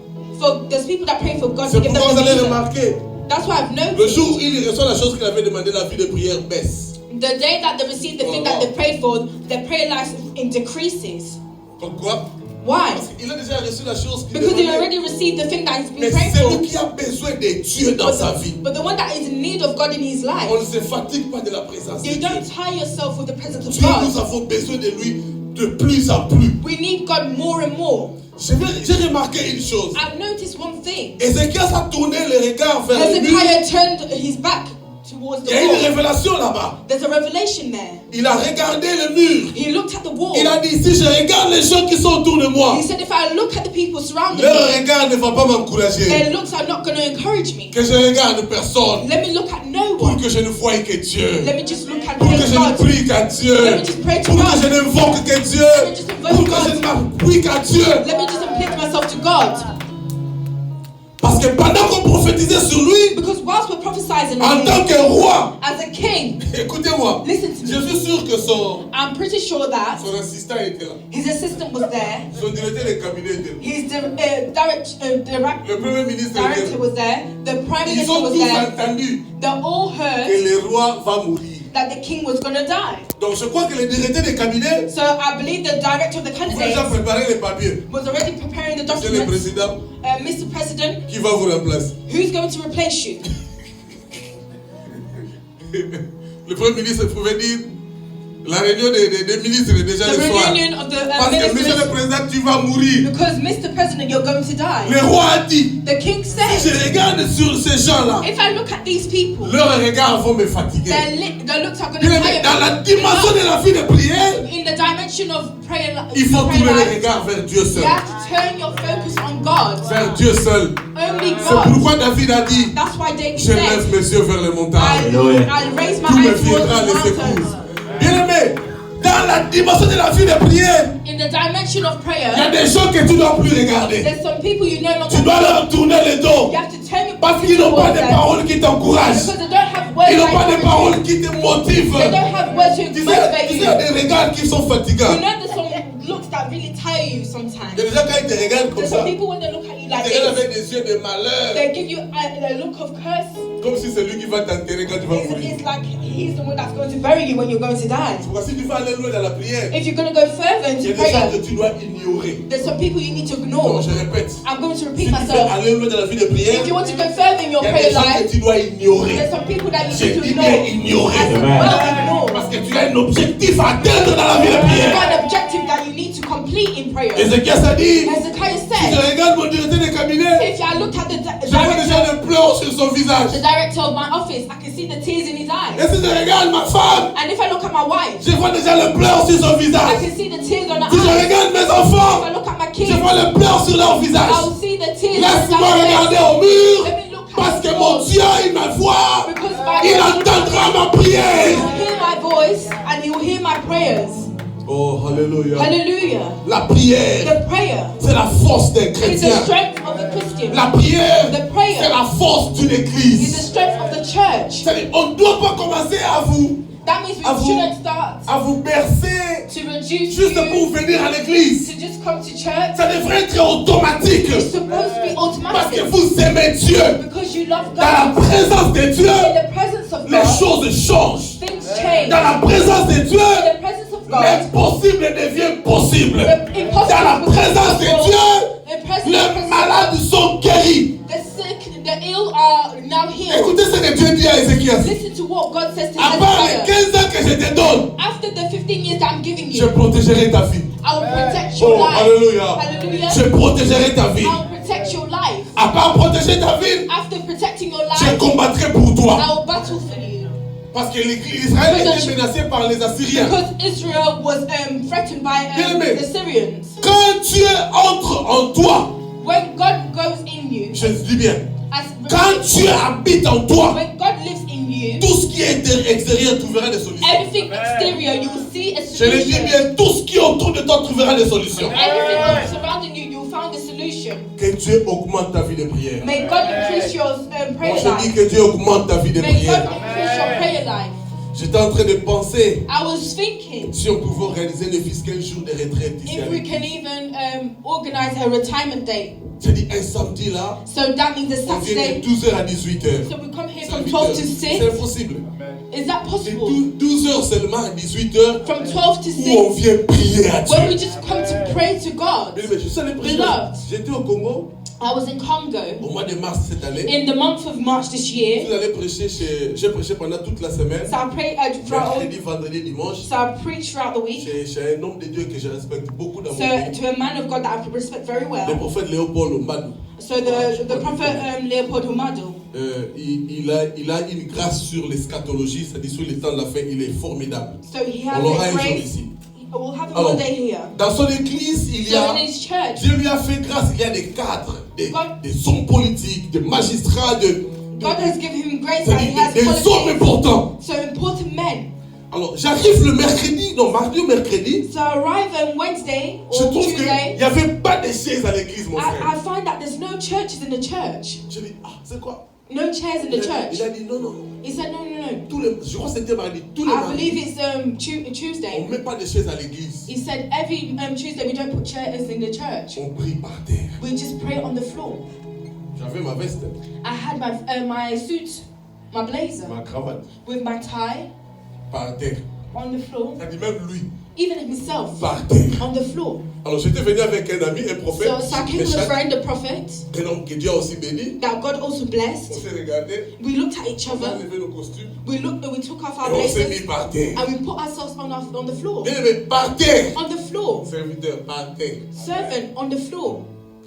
Speaker 3: there's people that pray for God to
Speaker 2: C'est
Speaker 3: give them
Speaker 2: pourquoi vous
Speaker 3: the
Speaker 2: allez
Speaker 3: visa.
Speaker 2: remarquer,
Speaker 3: That's why I've
Speaker 2: le
Speaker 3: noticed.
Speaker 2: jour où il reçoit la chose qu'il avait demandé, la vie de prière baisse.
Speaker 3: The day that they receive the thing that they prayed for, their prayer life decreases.
Speaker 2: Pourquoi?
Speaker 3: Why?
Speaker 2: Parce qu'il a déjà reçu la chose qu'il
Speaker 3: Because they
Speaker 2: demandait.
Speaker 3: already received the thing that he's
Speaker 2: Mais
Speaker 3: been praying
Speaker 2: c'est
Speaker 3: for.
Speaker 2: lui qui a besoin de Dieu dans sa vie.
Speaker 3: But the one that is in need of God in his life,
Speaker 2: On ne se fatigue pas de la présence de
Speaker 3: you
Speaker 2: Dieu.
Speaker 3: don't tire yourself with the presence of
Speaker 2: Dieu, nous
Speaker 3: God.
Speaker 2: avons besoin de lui de plus en plus.
Speaker 3: We need God more and more.
Speaker 2: J'ai remarqué une chose.
Speaker 3: I've noticed one thing.
Speaker 2: Ézéchias a tourné le regard vers le mur.
Speaker 3: Hezekiah turned his back towards
Speaker 2: Il
Speaker 3: the
Speaker 2: y a une
Speaker 3: wall.
Speaker 2: révélation là-bas.
Speaker 3: There's a revelation there.
Speaker 2: Il a regardé le mur.
Speaker 3: He looked at the wall.
Speaker 2: Il a dit, si je regarde les gens qui sont autour de moi,
Speaker 3: He said, if I look at the people surrounding
Speaker 2: leur
Speaker 3: me,
Speaker 2: regard ne va pas m'encourager.
Speaker 3: their looks are not going to encourage me.
Speaker 2: Que je regarde personne
Speaker 3: Let me look at no
Speaker 2: pour
Speaker 3: one.
Speaker 2: que je ne voie que Dieu.
Speaker 3: Let me just look at
Speaker 2: Pour que je ne
Speaker 3: God.
Speaker 2: prie qu'à Dieu.
Speaker 3: Let me just pray to
Speaker 2: Pour que
Speaker 3: God.
Speaker 2: je n'invoque que Dieu.
Speaker 3: Let me just invoke
Speaker 2: Pour que
Speaker 3: God.
Speaker 2: je ne m'appuie qu'à Dieu.
Speaker 3: Let me just uplift myself to God.
Speaker 2: Parce que pendant qu'on prophétisait sur lui,
Speaker 3: Because whilst we're prophesying
Speaker 2: en tant que roi,
Speaker 3: as a king,
Speaker 2: écoutez-moi,
Speaker 3: listen to
Speaker 2: je
Speaker 3: me.
Speaker 2: suis sûr que son
Speaker 3: I'm pretty sure that
Speaker 2: assistant était là.
Speaker 3: his assistant was there.
Speaker 2: Son directeur de cabinet était là.
Speaker 3: His
Speaker 2: Le premier ministre était
Speaker 3: director
Speaker 2: là.
Speaker 3: was there. The prime
Speaker 2: Ils
Speaker 3: minister
Speaker 2: ont
Speaker 3: was
Speaker 2: tous
Speaker 3: there.
Speaker 2: entendu
Speaker 3: They all
Speaker 2: que
Speaker 3: heard
Speaker 2: le roi va mourir.
Speaker 3: that the king was going to die.
Speaker 2: Donc je crois que le directeur de cabinet
Speaker 3: So I believe the director of the
Speaker 2: pouvait déjà
Speaker 3: candidates
Speaker 2: préparer les papiers.
Speaker 3: was already preparing the
Speaker 2: C'est le
Speaker 3: documents.
Speaker 2: président
Speaker 3: Mr. President,
Speaker 2: qui va vous remplacer.
Speaker 3: who's going to replace you?
Speaker 2: Le premier ministre pouvait dire la réunion des ministres est déjà
Speaker 3: The
Speaker 2: le soir.
Speaker 3: reunion of the
Speaker 2: Parce que monsieur le
Speaker 3: ministers,
Speaker 2: président, tu vas mourir.
Speaker 3: because Mr. President, you're going to die.
Speaker 2: Le roi a dit,
Speaker 3: The king
Speaker 2: si
Speaker 3: said,
Speaker 2: je regarde sur ces gens-là,
Speaker 3: if I look at these people,
Speaker 2: leurs regards vont me fatiguer.
Speaker 3: their looks are going to
Speaker 2: Bien,
Speaker 3: tire
Speaker 2: dans la
Speaker 3: me.
Speaker 2: dimension de la vie de prière,
Speaker 3: In the dimension of prayer,
Speaker 2: il faut
Speaker 3: prayer
Speaker 2: tourner le
Speaker 3: life,
Speaker 2: regard vers Dieu
Speaker 3: you
Speaker 2: seul.
Speaker 3: have to turn your focus on God.
Speaker 2: Vers Dieu seul.
Speaker 3: Only
Speaker 2: C'est
Speaker 3: God.
Speaker 2: pourquoi David a dit,
Speaker 3: That's why David
Speaker 2: je lève
Speaker 3: said,
Speaker 2: mes yeux vers les montagnes.
Speaker 3: I'll raise my
Speaker 2: Tout me
Speaker 3: eyes towards
Speaker 2: viendra
Speaker 3: the
Speaker 2: les
Speaker 3: mountains.
Speaker 2: secours. Bien aimé, dans la dimension de la vie de prière,
Speaker 3: In the dimension of
Speaker 2: il y a
Speaker 3: prayer,
Speaker 2: des gens que tu ne dois plus regarder.
Speaker 3: there's some people you no longer
Speaker 2: Tu dois leur tourner le dos.
Speaker 3: You have to turn your
Speaker 2: Parce
Speaker 3: focus
Speaker 2: qu'ils n'ont pas
Speaker 3: towards
Speaker 2: de
Speaker 3: them.
Speaker 2: paroles qui t'encouragent.
Speaker 3: Because they don't have words
Speaker 2: Ils n'ont pas de
Speaker 3: that encourage
Speaker 2: paroles
Speaker 3: you.
Speaker 2: qui te motivent.
Speaker 3: They don't have words to
Speaker 2: Tu sais,
Speaker 3: motivate
Speaker 2: il
Speaker 3: you.
Speaker 2: y a des regards qui sont
Speaker 3: You
Speaker 2: fatigants.
Speaker 3: know there's some looks that really tire you sometimes.
Speaker 2: Il y a des gens quand ils te regardent comme
Speaker 3: There's
Speaker 2: ça,
Speaker 3: some people when they look at you
Speaker 2: ils
Speaker 3: like
Speaker 2: te regardent
Speaker 3: this,
Speaker 2: avec des yeux de malheur.
Speaker 3: they give you a look of curse.
Speaker 2: Comme si c'est lui qui va t'enterrer quand tu vas mourir.
Speaker 3: It's like he's the one that's going to bury you when you're going to die.
Speaker 2: C'est pourquoi si tu vas aller loin dans la prière,
Speaker 3: If you're going to go further
Speaker 2: il y a
Speaker 3: into
Speaker 2: des gens que
Speaker 3: prayer,
Speaker 2: tu dois ignorer.
Speaker 3: there's some people you need to
Speaker 2: Donc
Speaker 3: ignore.
Speaker 2: je répète,
Speaker 3: I'm going to
Speaker 2: si
Speaker 3: repeat
Speaker 2: tu veux
Speaker 3: myself.
Speaker 2: aller loin dans la vie de prière,
Speaker 3: If you want to go further in your
Speaker 2: il y a
Speaker 3: prayer
Speaker 2: des gens que
Speaker 3: life,
Speaker 2: tu dois ignorer.
Speaker 3: there's some people that you
Speaker 2: J'ai
Speaker 3: need to
Speaker 2: dit bien
Speaker 3: ignore.
Speaker 2: ignorer.
Speaker 3: I said, well, ignore.
Speaker 2: Parce que tu as un objectif à atteindre dans la vie de
Speaker 3: You've
Speaker 2: prière.
Speaker 3: got an objective that you need to complete in prayer.
Speaker 2: Ézéchias a dit,
Speaker 3: Hezekiah
Speaker 2: si je
Speaker 3: said,
Speaker 2: regarde mon directeur de cabinet,
Speaker 3: if I look at the
Speaker 2: je vois déjà
Speaker 3: director,
Speaker 2: le pleurs sur son visage.
Speaker 3: the director of my office, I can see the tears in his eyes.
Speaker 2: Et si je regarde ma femme,
Speaker 3: And if I look at my wife,
Speaker 2: je vois déjà le pleurs sur son
Speaker 3: I
Speaker 2: visage.
Speaker 3: can see the tears on her
Speaker 2: Si je
Speaker 3: eyes.
Speaker 2: regarde mes
Speaker 3: If
Speaker 2: enfants,
Speaker 3: I look at my
Speaker 2: je
Speaker 3: kids,
Speaker 2: vois le pleurs sur leur visage.
Speaker 3: I will see the tears on
Speaker 2: Laisse-moi
Speaker 3: their
Speaker 2: regarder
Speaker 3: face.
Speaker 2: au mur,
Speaker 3: Let me look at
Speaker 2: parce que
Speaker 3: the
Speaker 2: mon
Speaker 3: wall.
Speaker 2: Dieu, il me voit.
Speaker 3: Because my
Speaker 2: Il
Speaker 3: God,
Speaker 2: entendra ma
Speaker 3: He
Speaker 2: prière.
Speaker 3: will hear my voice and He will hear my prayers.
Speaker 2: Oh, hallelujah.
Speaker 3: Hallelujah.
Speaker 2: La prière,
Speaker 3: The prayer
Speaker 2: c'est la force d'un
Speaker 3: is the
Speaker 2: chrétien.
Speaker 3: strength of the Christian.
Speaker 2: La prière,
Speaker 3: The prayer
Speaker 2: c'est la force d'une
Speaker 3: is the
Speaker 2: église.
Speaker 3: strength of the church.
Speaker 2: C'est-à-dire, on ne doit pas commencer à vous
Speaker 3: That means
Speaker 2: À
Speaker 3: we
Speaker 2: vous.
Speaker 3: shouldn't start
Speaker 2: à vous bercer
Speaker 3: to reduce
Speaker 2: juste
Speaker 3: you
Speaker 2: pour venir à l'église.
Speaker 3: to just come to church.
Speaker 2: Ça devrait être automatique.
Speaker 3: It's supposed to be
Speaker 2: Parce que
Speaker 3: automatic
Speaker 2: vous aimez Dieu.
Speaker 3: because you love
Speaker 2: Dans la
Speaker 3: God.
Speaker 2: présence de Dieu,
Speaker 3: In the presence of
Speaker 2: les
Speaker 3: God,
Speaker 2: choses changent.
Speaker 3: things change.
Speaker 2: Dans la présence de Dieu,
Speaker 3: In the presence of God,
Speaker 2: l'impossible devient possible.
Speaker 3: the impossible
Speaker 2: Dans la
Speaker 3: becomes
Speaker 2: présence de
Speaker 3: possible.
Speaker 2: Dieu,
Speaker 3: In presence
Speaker 2: les
Speaker 3: of
Speaker 2: malades sont guéris.
Speaker 3: the sick, the ill are now healed.
Speaker 2: Écoutez ce que Dieu dit à Ézéchias.
Speaker 3: Listen to what God says to
Speaker 2: À part les
Speaker 3: Hezekiah.
Speaker 2: 15 ans que je te donne,
Speaker 3: After the 15 years that I'm giving
Speaker 2: je
Speaker 3: you,
Speaker 2: protégerai ta vie.
Speaker 3: I will protect your
Speaker 2: Oh,
Speaker 3: life.
Speaker 2: alléluia.
Speaker 3: Hallelujah.
Speaker 2: Je protégerai ta vie.
Speaker 3: I will protect your life.
Speaker 2: À part protéger ta vie,
Speaker 3: After protecting your
Speaker 2: je
Speaker 3: life,
Speaker 2: combattrai pour toi.
Speaker 3: I will battle for you.
Speaker 2: Parce que Israël était menacé par les Assyriens.
Speaker 3: Because Israel was threatened by
Speaker 2: Bien-aimé.
Speaker 3: the Syrians.
Speaker 2: Quand Dieu entre en toi,
Speaker 3: When God goes in you,
Speaker 2: je dis bien,
Speaker 3: as
Speaker 2: quand Dieu habite en toi,
Speaker 3: when God lives in you,
Speaker 2: tout ce qui est extérieur trouvera des solutions.
Speaker 3: everything exterior you will see a
Speaker 2: Je le dis
Speaker 3: solution.
Speaker 2: bien, tout ce qui est autour de toi trouvera des solutions.
Speaker 3: Everything surrounding you, you will find a solution.
Speaker 2: Que Dieu augmente ta vie de prière.
Speaker 3: May God increase your
Speaker 2: Moi,
Speaker 3: prayer
Speaker 2: je dis
Speaker 3: life.
Speaker 2: que Dieu augmente ta vie de
Speaker 3: May God
Speaker 2: prière.
Speaker 3: increase your prayer life.
Speaker 2: J'étais en train de penser
Speaker 3: I was thinking
Speaker 2: si on pouvait organiser ne fût-ce qu'un jour de retraite ici.
Speaker 3: if we can even organize a retirement day.
Speaker 2: C'est-à-dire un samedi là,
Speaker 3: So that means a
Speaker 2: on vient de
Speaker 3: Saturday.
Speaker 2: 12h à 18h.
Speaker 3: So we come here from 12 to 6.
Speaker 2: C'est impossible.
Speaker 3: Is that
Speaker 2: C'est
Speaker 3: possible?
Speaker 2: 12h seulement à 18h
Speaker 3: From 12 to
Speaker 2: où on
Speaker 3: 6,
Speaker 2: vient prier à
Speaker 3: when we
Speaker 2: Dieu.
Speaker 3: just come to pray to God.
Speaker 2: Mais je suis allé prêcher.
Speaker 3: Beloved.
Speaker 2: J'étais au Congo
Speaker 3: I was in Congo
Speaker 2: au mois de mars cette année.
Speaker 3: in the month of March this
Speaker 2: Je
Speaker 3: year.
Speaker 2: suis allé prêcher j'ai prêché pendant toute la semaine.
Speaker 3: So I prayed throughout.
Speaker 2: Mercredi, vendredi, dimanche.
Speaker 3: So I preached throughout the week.
Speaker 2: Chez un homme de Dieu que je respecte beaucoup dans mon
Speaker 3: So
Speaker 2: pays.
Speaker 3: to a man of God that I respect very
Speaker 2: Le
Speaker 3: well.
Speaker 2: prophète Léopold Mbadou.
Speaker 3: So the prophet Leopold Humado.
Speaker 2: Il a une grâce sur l'eschatologie, c'est-à-dire sur les temps de la fin, il est formidable.
Speaker 3: So he
Speaker 2: On
Speaker 3: has
Speaker 2: l'aura
Speaker 3: a
Speaker 2: un jour
Speaker 3: grace.
Speaker 2: ici.
Speaker 3: We'll have him
Speaker 2: Alors,
Speaker 3: one day here.
Speaker 2: dans son église, il y
Speaker 3: So
Speaker 2: a,
Speaker 3: in his church,
Speaker 2: Dieu lui a fait grâce, il y a des cadres, des hommes politiques, des magistrats,
Speaker 3: God has given him grace that he
Speaker 2: c'est-à-dire
Speaker 3: has
Speaker 2: des hommes
Speaker 3: qualities.
Speaker 2: importants.
Speaker 3: So important men.
Speaker 2: Alors, j'arrive le mercredi, non, mardi ou mercredi,
Speaker 3: So I arrive on Wednesday
Speaker 2: je
Speaker 3: or
Speaker 2: trouve qu'il
Speaker 3: Tuesday.
Speaker 2: n'y avait pas de chaises à l'église, mon
Speaker 3: I
Speaker 2: frère.
Speaker 3: find that there's no churches in the church.
Speaker 2: Je dis, c'est quoi?
Speaker 3: No chairs in the church.
Speaker 2: Il a dit, non.
Speaker 3: He said, no.
Speaker 2: Je crois que c'était mardi, tous les
Speaker 3: I
Speaker 2: mardis,
Speaker 3: believe it's
Speaker 2: on
Speaker 3: Tuesday.
Speaker 2: ne met pas de chaises à l'église.
Speaker 3: He said, every Tuesday we don't put chairs in the church.
Speaker 2: On prie par terre.
Speaker 3: We just pray on the floor.
Speaker 2: J'avais ma veste,
Speaker 3: I had my suit, my blazer,
Speaker 2: ma cravate,
Speaker 3: with my tie
Speaker 2: par terre.
Speaker 3: on the floor.
Speaker 2: Ça dit même lui,
Speaker 3: Even himself,
Speaker 2: par terre.
Speaker 3: on the floor.
Speaker 2: Alors j'étais venu avec un ami, un prophète,
Speaker 3: So I came with a friend, a prophet,
Speaker 2: un homme que Dieu a aussi béni.
Speaker 3: that God also
Speaker 2: On
Speaker 3: blessed.
Speaker 2: s'est regardé,
Speaker 3: We looked at each
Speaker 2: on a
Speaker 3: other.
Speaker 2: levé nos costumes
Speaker 3: We took off our
Speaker 2: et on s'est mis
Speaker 3: blazers
Speaker 2: par terre.
Speaker 3: and we put ourselves on the floor.
Speaker 2: Bien aimé, par terre.
Speaker 3: On the floor.
Speaker 2: Serviteur, par terre.
Speaker 3: Servant on the floor.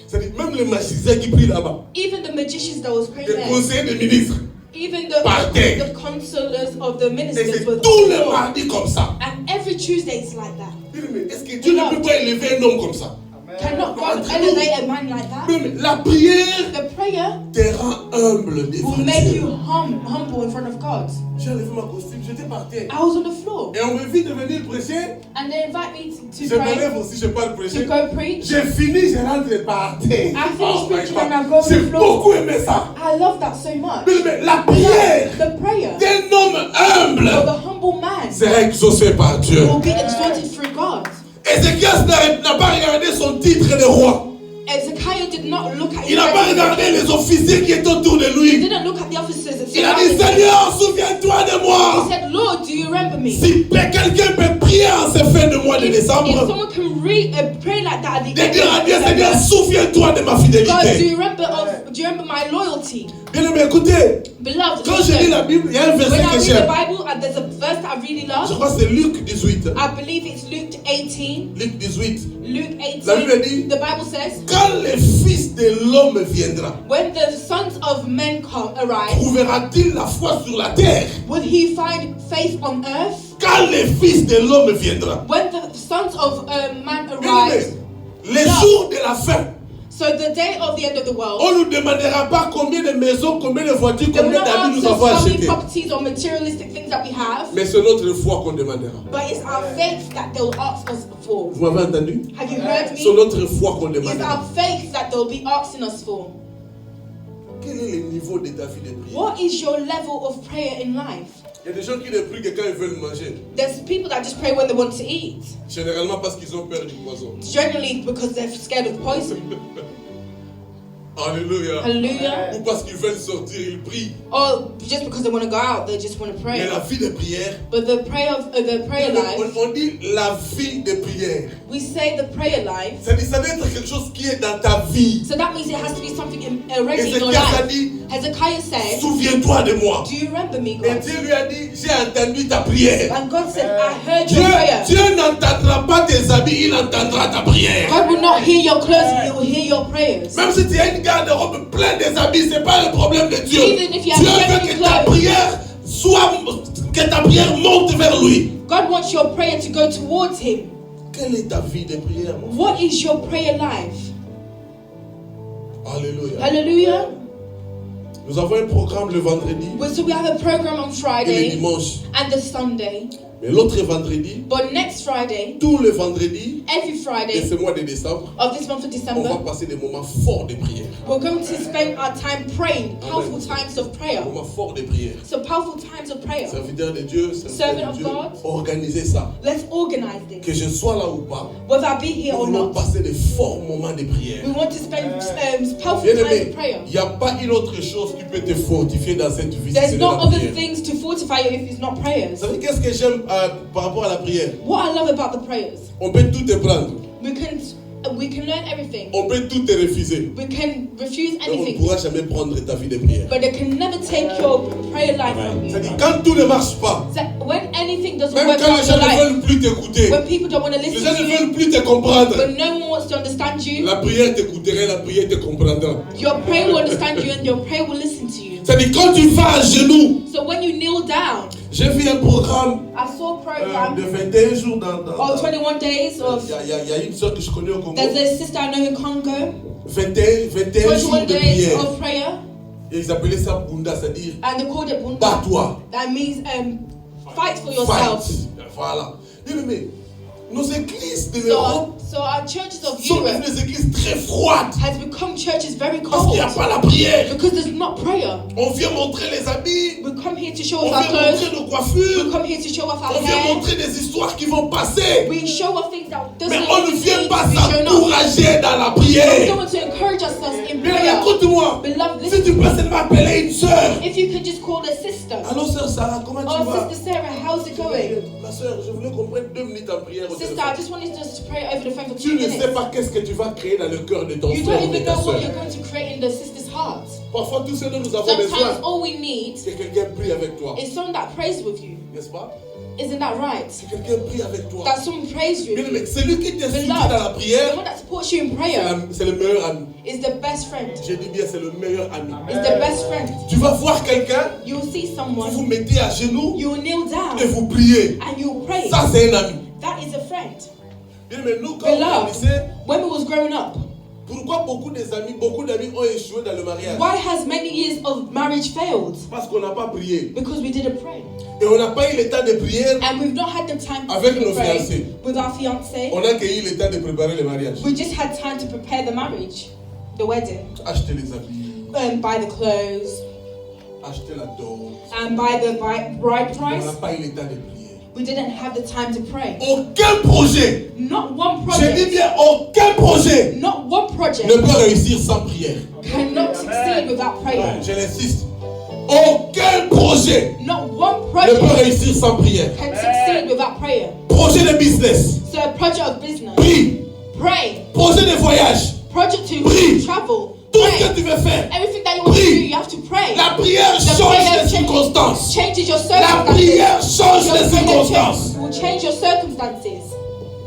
Speaker 2: C'est-à-dire même les magiciens qui prient là-bas,
Speaker 3: Even the magicians that was praying
Speaker 2: les
Speaker 3: there.
Speaker 2: conseillers des ministres.
Speaker 3: Even
Speaker 2: Par terre.
Speaker 3: the counselors of the
Speaker 2: Et
Speaker 3: ministers
Speaker 2: c'est
Speaker 3: were
Speaker 2: tous
Speaker 3: on the
Speaker 2: les
Speaker 3: floor.
Speaker 2: mardis comme ça.
Speaker 3: And every Tuesday it's like that.
Speaker 2: Bien aimé, est-ce que Dieu ne peut pas élever un homme comme ça?
Speaker 3: Cannot God elevate a man like that?
Speaker 2: Bien aimé, la prière
Speaker 3: The prayer
Speaker 2: te rend humble devant
Speaker 3: will make you
Speaker 2: Dieu.
Speaker 3: humble in front of God.
Speaker 2: J'ai enlevé ma costume, j'étais par terre.
Speaker 3: I was on the floor
Speaker 2: Et on me vit de venir prêcher.
Speaker 3: and they invite me to
Speaker 2: Je me
Speaker 3: pray,
Speaker 2: lève aussi, je parle
Speaker 3: to
Speaker 2: prêcher.
Speaker 3: go preach.
Speaker 2: J'ai fini, je rentre par terre.
Speaker 3: I finished
Speaker 2: Oh my
Speaker 3: preaching
Speaker 2: God.
Speaker 3: and I go on the
Speaker 2: J'ai
Speaker 3: floor.
Speaker 2: beaucoup aimé ça.
Speaker 3: I love that so much.
Speaker 2: Mais la prière
Speaker 3: The prayer
Speaker 2: d'un homme humble
Speaker 3: of a humble man
Speaker 2: sera exaucée par Dieu.
Speaker 3: will be exalted through God.
Speaker 2: Ézéchias n'a pas regardé son titre de roi.
Speaker 3: Ezekiel did not look at
Speaker 2: Il n'a pas regardé les officiers qui étaient autour de
Speaker 3: He
Speaker 2: lui.
Speaker 3: didn't look at the officers and
Speaker 2: Il a dit,
Speaker 3: surrounding him.
Speaker 2: Seigneur, souviens-toi de
Speaker 3: He
Speaker 2: moi.
Speaker 3: said, Lord, do you remember me?
Speaker 2: Si quelqu'un peut prier en ce fin de mois de
Speaker 3: If
Speaker 2: décembre,
Speaker 3: someone can pray like that at the
Speaker 2: de
Speaker 3: end
Speaker 2: dire à
Speaker 3: of
Speaker 2: Dieu, Seigneur,
Speaker 3: December,
Speaker 2: souviens-toi de ma
Speaker 3: God, do
Speaker 2: fidélité.
Speaker 3: you remember my loyalty?
Speaker 2: Bien aimé, écoutez,
Speaker 3: Beloved,
Speaker 2: quand je lis la Bible, il y a un
Speaker 3: when
Speaker 2: verset
Speaker 3: I
Speaker 2: que
Speaker 3: read the
Speaker 2: j'aime.
Speaker 3: Bible, and there's a verse that I really
Speaker 2: Je
Speaker 3: love.
Speaker 2: crois que c'est Luc 18.
Speaker 3: I believe it's Luke 18.
Speaker 2: Luc 18.
Speaker 3: Luke
Speaker 2: La Bible
Speaker 3: 18.
Speaker 2: dit,
Speaker 3: The Bible says,
Speaker 2: quand le Fils de l'homme viendra,
Speaker 3: when the sons of men arrive,
Speaker 2: trouvera-t-il la foi sur la terre?
Speaker 3: will he find faith on earth?
Speaker 2: Quand le Fils de l'homme viendra.
Speaker 3: When the sons of man
Speaker 2: Bien
Speaker 3: arrive,
Speaker 2: aimé, les jours de la fin,
Speaker 3: so the day of the end of the world,
Speaker 2: on ne nous demandera pas combien de maisons, combien de voitures,
Speaker 3: they will
Speaker 2: combien
Speaker 3: not
Speaker 2: d'habits
Speaker 3: ask
Speaker 2: nous
Speaker 3: us
Speaker 2: avons
Speaker 3: how many
Speaker 2: achetés.
Speaker 3: properties or materialistic things that we have,
Speaker 2: Mais c'est notre foi qu'on demandera.
Speaker 3: but it's our faith that they'll ask us for.
Speaker 2: Vous m'avez entendu?
Speaker 3: Have you heard
Speaker 2: C'est
Speaker 3: me?
Speaker 2: notre foi qu'on
Speaker 3: It's
Speaker 2: demandera.
Speaker 3: our faith that they'll be asking us for.
Speaker 2: Quel est le niveau de ta vie de prière?
Speaker 3: What is your level of prayer in life?
Speaker 2: Il y a des gens qui ne prient que quand ils veulent manger.
Speaker 3: There's people that just pray when they want to eat,
Speaker 2: Généralement parce qu'ils ont peur du poison.
Speaker 3: generally because they're scared of poison.
Speaker 2: Alléluia.
Speaker 3: Hallelujah.
Speaker 2: Ou parce qu'ils veulent sortir, ils prient.
Speaker 3: Or just because they want to go out, they just want to
Speaker 2: Mais
Speaker 3: pray.
Speaker 2: la vie de prière,
Speaker 3: But the prayer life,
Speaker 2: on dit la vie de prière.
Speaker 3: we say the prayer life.
Speaker 2: Ça doit être quelque chose qui est dans ta vie.
Speaker 3: So that means it has to be something
Speaker 2: Et
Speaker 3: already in your
Speaker 2: Ézéchias a
Speaker 3: life.
Speaker 2: dit,
Speaker 3: Hezekiah said,
Speaker 2: souviens-toi de moi.
Speaker 3: do you remember me,
Speaker 2: Et
Speaker 3: God?
Speaker 2: Dieu lui a dit, j'ai entendu ta prière.
Speaker 3: And God said, I heard your prayer.
Speaker 2: Dieu n'entendra pas tes habits, il entendra ta prière.
Speaker 3: God will not hear your clothes, He will hear your prayers.
Speaker 2: Même si tu as une garde-robe pleine des habits, ce n'est pas le problème de Dieu.
Speaker 3: Even if you have
Speaker 2: Dieu veut
Speaker 3: many
Speaker 2: que ta
Speaker 3: clothes.
Speaker 2: prière que ta prière monte vers lui.
Speaker 3: God wants your prayer to go towards Him.
Speaker 2: Quelle est ta vie de prière, mon frère?
Speaker 3: What is your prayer life?
Speaker 2: Alléluia.
Speaker 3: Hallelujah.
Speaker 2: Nous avons un programme le vendredi
Speaker 3: So we have a program on
Speaker 2: et le
Speaker 3: Friday
Speaker 2: dimanche.
Speaker 3: and the Sunday.
Speaker 2: Mais l'autre vendredi,
Speaker 3: But next Friday,
Speaker 2: tous les vendredis
Speaker 3: every
Speaker 2: de
Speaker 3: Friday
Speaker 2: ce mois de décembre,
Speaker 3: of this month of
Speaker 2: on va
Speaker 3: December,
Speaker 2: passer des moments forts de prière.
Speaker 3: we're going to spend our time praying, powerful times of prayer.
Speaker 2: Des moments forts de prière.
Speaker 3: So powerful times of prayer.
Speaker 2: Serviteur de Dieu,
Speaker 3: Servant
Speaker 2: serviteur
Speaker 3: of
Speaker 2: de Dieu,
Speaker 3: God.
Speaker 2: organisez ça.
Speaker 3: Let's organize this.
Speaker 2: Que je sois là ou pas,
Speaker 3: Whether I be here
Speaker 2: nous
Speaker 3: or
Speaker 2: voulons
Speaker 3: not,
Speaker 2: passer des forts moments de prière.
Speaker 3: we want to spend powerful
Speaker 2: Bien
Speaker 3: times
Speaker 2: aimé,
Speaker 3: of prayer.
Speaker 2: il n'y a pas une autre chose qui peut te fortifier dans cette vie. si
Speaker 3: There's
Speaker 2: ce n'est
Speaker 3: no
Speaker 2: la
Speaker 3: other
Speaker 2: prière.
Speaker 3: things to fortify you if it's not prayers.
Speaker 2: Vous savez qu'est-ce que j'aime par rapport à la prière?
Speaker 3: What I love about the prayers,
Speaker 2: On peut tout te prendre,
Speaker 3: we can learn everything.
Speaker 2: on peut tout te refuser,
Speaker 3: We can refuse
Speaker 2: mais on ne
Speaker 3: anything,
Speaker 2: pourra jamais prendre ta vie de prière.
Speaker 3: but they can never take your prayer life from you.
Speaker 2: C'est-à-dire quand tout ne marche pas,
Speaker 3: So when anything doesn't
Speaker 2: même
Speaker 3: work
Speaker 2: quand
Speaker 3: out
Speaker 2: les
Speaker 3: in
Speaker 2: gens
Speaker 3: your
Speaker 2: ne
Speaker 3: life,
Speaker 2: veulent plus t'écouter,
Speaker 3: when people don't want to
Speaker 2: les
Speaker 3: listen
Speaker 2: gens
Speaker 3: to
Speaker 2: ne
Speaker 3: you,
Speaker 2: veulent plus te comprendre,
Speaker 3: when no one wants to understand you,
Speaker 2: la prière t'écouterait, la prière te comprendra.
Speaker 3: your prayer will understand you and your prayer will listen to you.
Speaker 2: C'est-à-dire quand tu vas à genoux,
Speaker 3: So when you kneel down,
Speaker 2: j'ai vu un programme
Speaker 3: I saw a program
Speaker 2: de 21 jours
Speaker 3: of 21 days of.
Speaker 2: Il y a une soeur que je connais au Congo.
Speaker 3: There's a sister I know in Congo.
Speaker 2: 21 jours
Speaker 3: 21
Speaker 2: de
Speaker 3: days
Speaker 2: prière.
Speaker 3: of prayer,
Speaker 2: Et ils appelaient ça Bunda, c'est-à-dire
Speaker 3: and they called it Bunda.
Speaker 2: bats-toi.
Speaker 3: That means fight for yourself.
Speaker 2: Fight. Voilà. Bien aimé, nos églises de l'Europe
Speaker 3: So our churches of
Speaker 2: sont
Speaker 3: Europe
Speaker 2: devenues des églises très froides
Speaker 3: has become churches very
Speaker 2: parce qu'il n'y a
Speaker 3: cold
Speaker 2: pas la prière.
Speaker 3: because there's not prayer.
Speaker 2: On vient montrer les habits,
Speaker 3: We come here to show
Speaker 2: on
Speaker 3: off our
Speaker 2: vient montrer
Speaker 3: clothes.
Speaker 2: nos
Speaker 3: We
Speaker 2: coiffures,
Speaker 3: come here to show off our
Speaker 2: on vient
Speaker 3: hair.
Speaker 2: montrer des histoires qui vont passer.
Speaker 3: We show off things that doesn't
Speaker 2: Mais on ne
Speaker 3: even
Speaker 2: vient
Speaker 3: need
Speaker 2: pas
Speaker 3: to be shown off.
Speaker 2: s'encourager dans la
Speaker 3: We
Speaker 2: prière.
Speaker 3: don't want to encourage ourselves in
Speaker 2: Bien aimé,
Speaker 3: prayer.
Speaker 2: écoute-moi.
Speaker 3: Beloved,
Speaker 2: Si
Speaker 3: listen.
Speaker 2: tu peux seulement appeler une soeur.
Speaker 3: If you could just call a sister.
Speaker 2: Allô, sœur Sarah, comment tu
Speaker 3: Oh,
Speaker 2: vas?
Speaker 3: Sister Sarah, how's it going?
Speaker 2: Ma soeur, je voulais qu'on prenne 2 minutes en prière au
Speaker 3: Sister, I
Speaker 2: téléphone.
Speaker 3: just wanted us to pray over the phone for
Speaker 2: Tu
Speaker 3: 2
Speaker 2: ne sais
Speaker 3: minutes.
Speaker 2: pas qu'est-ce que tu vas créer dans le cœur de ton
Speaker 3: You
Speaker 2: frère
Speaker 3: don't
Speaker 2: ou de
Speaker 3: even
Speaker 2: ta
Speaker 3: know what
Speaker 2: soeur.
Speaker 3: you're going to create in the sister's heart.
Speaker 2: Parfois, tout ce dont nous avons
Speaker 3: Sometimes
Speaker 2: besoin,
Speaker 3: all we need
Speaker 2: c'est que quelqu'un prie avec toi.
Speaker 3: is someone that prays with you.
Speaker 2: N'est-ce pas?
Speaker 3: Isn't that right?
Speaker 2: Si quelqu'un prie avec toi.
Speaker 3: That someone prays
Speaker 2: Bien
Speaker 3: with
Speaker 2: aimé,
Speaker 3: you.
Speaker 2: celui qui te soutient dans la
Speaker 3: The
Speaker 2: prière,
Speaker 3: one that supports you in prayer
Speaker 2: c'est le meilleur ami.
Speaker 3: is the best friend.
Speaker 2: Je dis bien, c'est le meilleur ami.
Speaker 3: Is the best friend.
Speaker 2: Tu vas voir quelqu'un,
Speaker 3: You will see
Speaker 2: vous
Speaker 3: someone,
Speaker 2: vous mettez à genoux
Speaker 3: you will kneel down
Speaker 2: et vous priez.
Speaker 3: and you will pray.
Speaker 2: Ça, c'est un ami.
Speaker 3: That is a friend.
Speaker 2: Bien aimé, nous, quand on
Speaker 3: Beloved,
Speaker 2: grandissait,
Speaker 3: when we was growing up,
Speaker 2: pourquoi beaucoup d'amis ont échoué dans le mariage?
Speaker 3: why has many years of marriage failed?
Speaker 2: Parce qu'on n'a pas prié.
Speaker 3: Because we didn't pray.
Speaker 2: Et on n'a pas eu le temps de prière.
Speaker 3: And we've not had the time
Speaker 2: Avec
Speaker 3: to
Speaker 2: nos
Speaker 3: pray
Speaker 2: fiancés.
Speaker 3: with our fiancé.
Speaker 2: On a eu le temps de préparer le mariage.
Speaker 3: We just had time to prepare the marriage, the wedding,
Speaker 2: Acheter les habits,
Speaker 3: buy the clothes,
Speaker 2: acheter la dot.
Speaker 3: and buy the bride
Speaker 2: On
Speaker 3: price.
Speaker 2: n'a pas eu le temps de prier.
Speaker 3: We didn't have the time to pray.
Speaker 2: Aucun projet,
Speaker 3: Not one
Speaker 2: je dis
Speaker 3: project,
Speaker 2: bien aucun projet,
Speaker 3: not one
Speaker 2: ne
Speaker 3: project
Speaker 2: peut réussir sans prière.
Speaker 3: cannot succeed without prayer.
Speaker 2: Je l'insiste. Aucun projet
Speaker 3: Not one
Speaker 2: ne peut
Speaker 3: project
Speaker 2: réussir sans prière.
Speaker 3: can succeed without prayer.
Speaker 2: Projet de business,
Speaker 3: So a project of business,
Speaker 2: prie.
Speaker 3: pray.
Speaker 2: Projet de voyage,
Speaker 3: Project to
Speaker 2: Prie.
Speaker 3: travel,
Speaker 2: tout ce que
Speaker 3: pray.
Speaker 2: tu veux faire.
Speaker 3: Everything that you want to
Speaker 2: Prie.
Speaker 3: do, you have to pray.
Speaker 2: La prière
Speaker 3: The
Speaker 2: change
Speaker 3: prayer
Speaker 2: les circonstances.
Speaker 3: changes your
Speaker 2: La
Speaker 3: circumstances.
Speaker 2: prière change
Speaker 3: Your
Speaker 2: les
Speaker 3: prayer
Speaker 2: circonstances.
Speaker 3: will change your circumstances.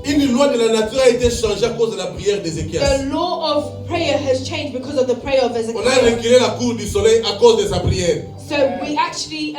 Speaker 2: Une loi de la nature a été changée à cause de la prière d'Ézéchias.
Speaker 3: The law of prayer has changed because of the prayer of
Speaker 2: On a
Speaker 3: Ezekiel.
Speaker 2: reculé la cour du soleil à cause de sa prière.
Speaker 3: So we actually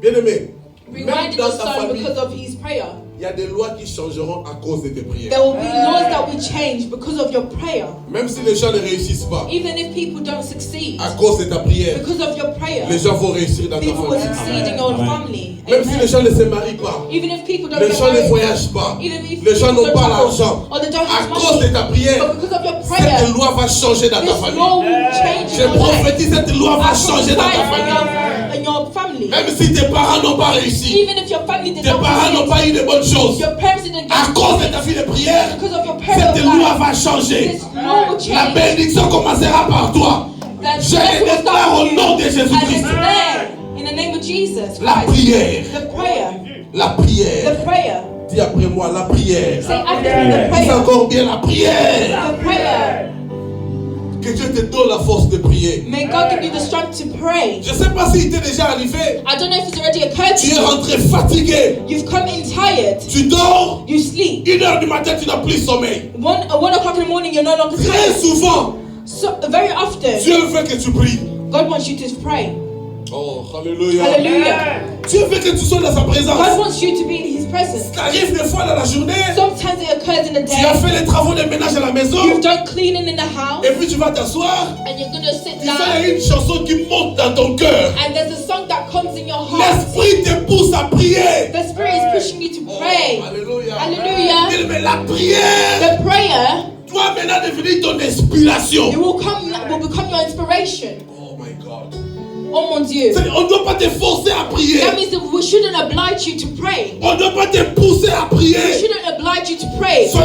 Speaker 2: Bien aimé, même
Speaker 3: rewinded
Speaker 2: dans
Speaker 3: the
Speaker 2: ta
Speaker 3: sun
Speaker 2: famille,
Speaker 3: because of his prayer.
Speaker 2: il y a des lois qui changeront à cause de tes prières.
Speaker 3: There will be laws that will change because of your prayer.
Speaker 2: Même si les gens ne réussissent pas
Speaker 3: Even if people don't succeed
Speaker 2: à cause de ta prière,
Speaker 3: because of your prayer,
Speaker 2: les gens vont réussir dans ta
Speaker 3: people will
Speaker 2: famille.
Speaker 3: succeed in your family.
Speaker 2: Même si les
Speaker 3: Amen.
Speaker 2: gens ne se marient pas,
Speaker 3: Even if people don't
Speaker 2: les
Speaker 3: get
Speaker 2: gens ne
Speaker 3: married,
Speaker 2: voyagent pas,
Speaker 3: even if
Speaker 2: les gens
Speaker 3: people
Speaker 2: n'ont
Speaker 3: don't
Speaker 2: pas
Speaker 3: travel,
Speaker 2: l'argent,
Speaker 3: or they don't
Speaker 2: à
Speaker 3: have
Speaker 2: cause de
Speaker 3: money,
Speaker 2: ta prière,
Speaker 3: but because of your prayer,
Speaker 2: cette loi va changer dans ta
Speaker 3: this
Speaker 2: famille.
Speaker 3: law will change
Speaker 2: Je
Speaker 3: in your life.
Speaker 2: prophétise, cette loi va changer dans ta famille.
Speaker 3: In your family.
Speaker 2: Même si tes parents n'ont pas réussi,
Speaker 3: Even if your family did
Speaker 2: tes
Speaker 3: not
Speaker 2: parents n'ont
Speaker 3: succeed,
Speaker 2: pas eu de bonnes choses,
Speaker 3: your parents didn't get
Speaker 2: à cause de ta vie de prière,
Speaker 3: because of your prayer
Speaker 2: cette
Speaker 3: of
Speaker 2: loi
Speaker 3: life,
Speaker 2: va changer.
Speaker 3: this law will
Speaker 2: La
Speaker 3: change.
Speaker 2: bénédiction commencera par toi.
Speaker 3: That
Speaker 2: Je
Speaker 3: blessing
Speaker 2: le
Speaker 3: will
Speaker 2: déclare
Speaker 3: start
Speaker 2: au
Speaker 3: with
Speaker 2: nom de
Speaker 3: you. I
Speaker 2: Jésus-Christ.
Speaker 3: declare in the name of Jesus
Speaker 2: La
Speaker 3: Christ,
Speaker 2: prière,
Speaker 3: the prayer,
Speaker 2: la prière.
Speaker 3: the prayer.
Speaker 2: Dis après moi, la prière.
Speaker 3: Say after me, the
Speaker 2: Dis
Speaker 3: prayer,
Speaker 2: encore bien la prière.
Speaker 3: the prayer.
Speaker 2: Que Dieu te donne la force de prier.
Speaker 3: May God give you the strength to pray.
Speaker 2: Je ne sais pas s'il t'est déjà arrivé.
Speaker 3: I don't know if it's already occurred to
Speaker 2: Tu es
Speaker 3: you.
Speaker 2: rentré fatigué.
Speaker 3: You've come in tired.
Speaker 2: Tu dors.
Speaker 3: You sleep.
Speaker 2: 1h du matin, tu n'as plus sommeil.
Speaker 3: 1 o'clock in the morning, you're no longer
Speaker 2: Très
Speaker 3: tired.
Speaker 2: souvent,
Speaker 3: So very often,
Speaker 2: Dieu veut que tu pries.
Speaker 3: God wants you to pray.
Speaker 2: Oh, alléluia.
Speaker 3: Hallelujah.
Speaker 2: Dieu veut que tu sois dans sa
Speaker 3: God
Speaker 2: présence.
Speaker 3: wants you to be in His presence.
Speaker 2: Ça arrive des fois dans la journée.
Speaker 3: Sometimes it occurs in the
Speaker 2: Tu as
Speaker 3: day.
Speaker 2: fait les travaux de ménage à la maison.
Speaker 3: You've done cleaning in the house,
Speaker 2: Et puis tu vas t'asseoir.
Speaker 3: and you're gonna sit
Speaker 2: Tu sais, il y
Speaker 3: down,
Speaker 2: a une chanson qui monte dans ton cœur.
Speaker 3: and there's a song that comes in your heart.
Speaker 2: L'esprit te pousse à prier.
Speaker 3: The Spirit is pushing continue to pray.
Speaker 2: Alléluia.
Speaker 3: Hallelujah.
Speaker 2: Mais la prière
Speaker 3: The prayer
Speaker 2: doit maintenant devenir ton inspiration.
Speaker 3: will become your inspiration.
Speaker 2: Oh my God.
Speaker 3: Oh mon Dieu.
Speaker 2: C'est-à-dire, on ne doit pas te forcer à prier.
Speaker 3: That means that we shouldn't oblige you to pray.
Speaker 2: On ne doit pas te pousser à
Speaker 3: We
Speaker 2: prier.
Speaker 3: shouldn't oblige you to pray.
Speaker 2: Ça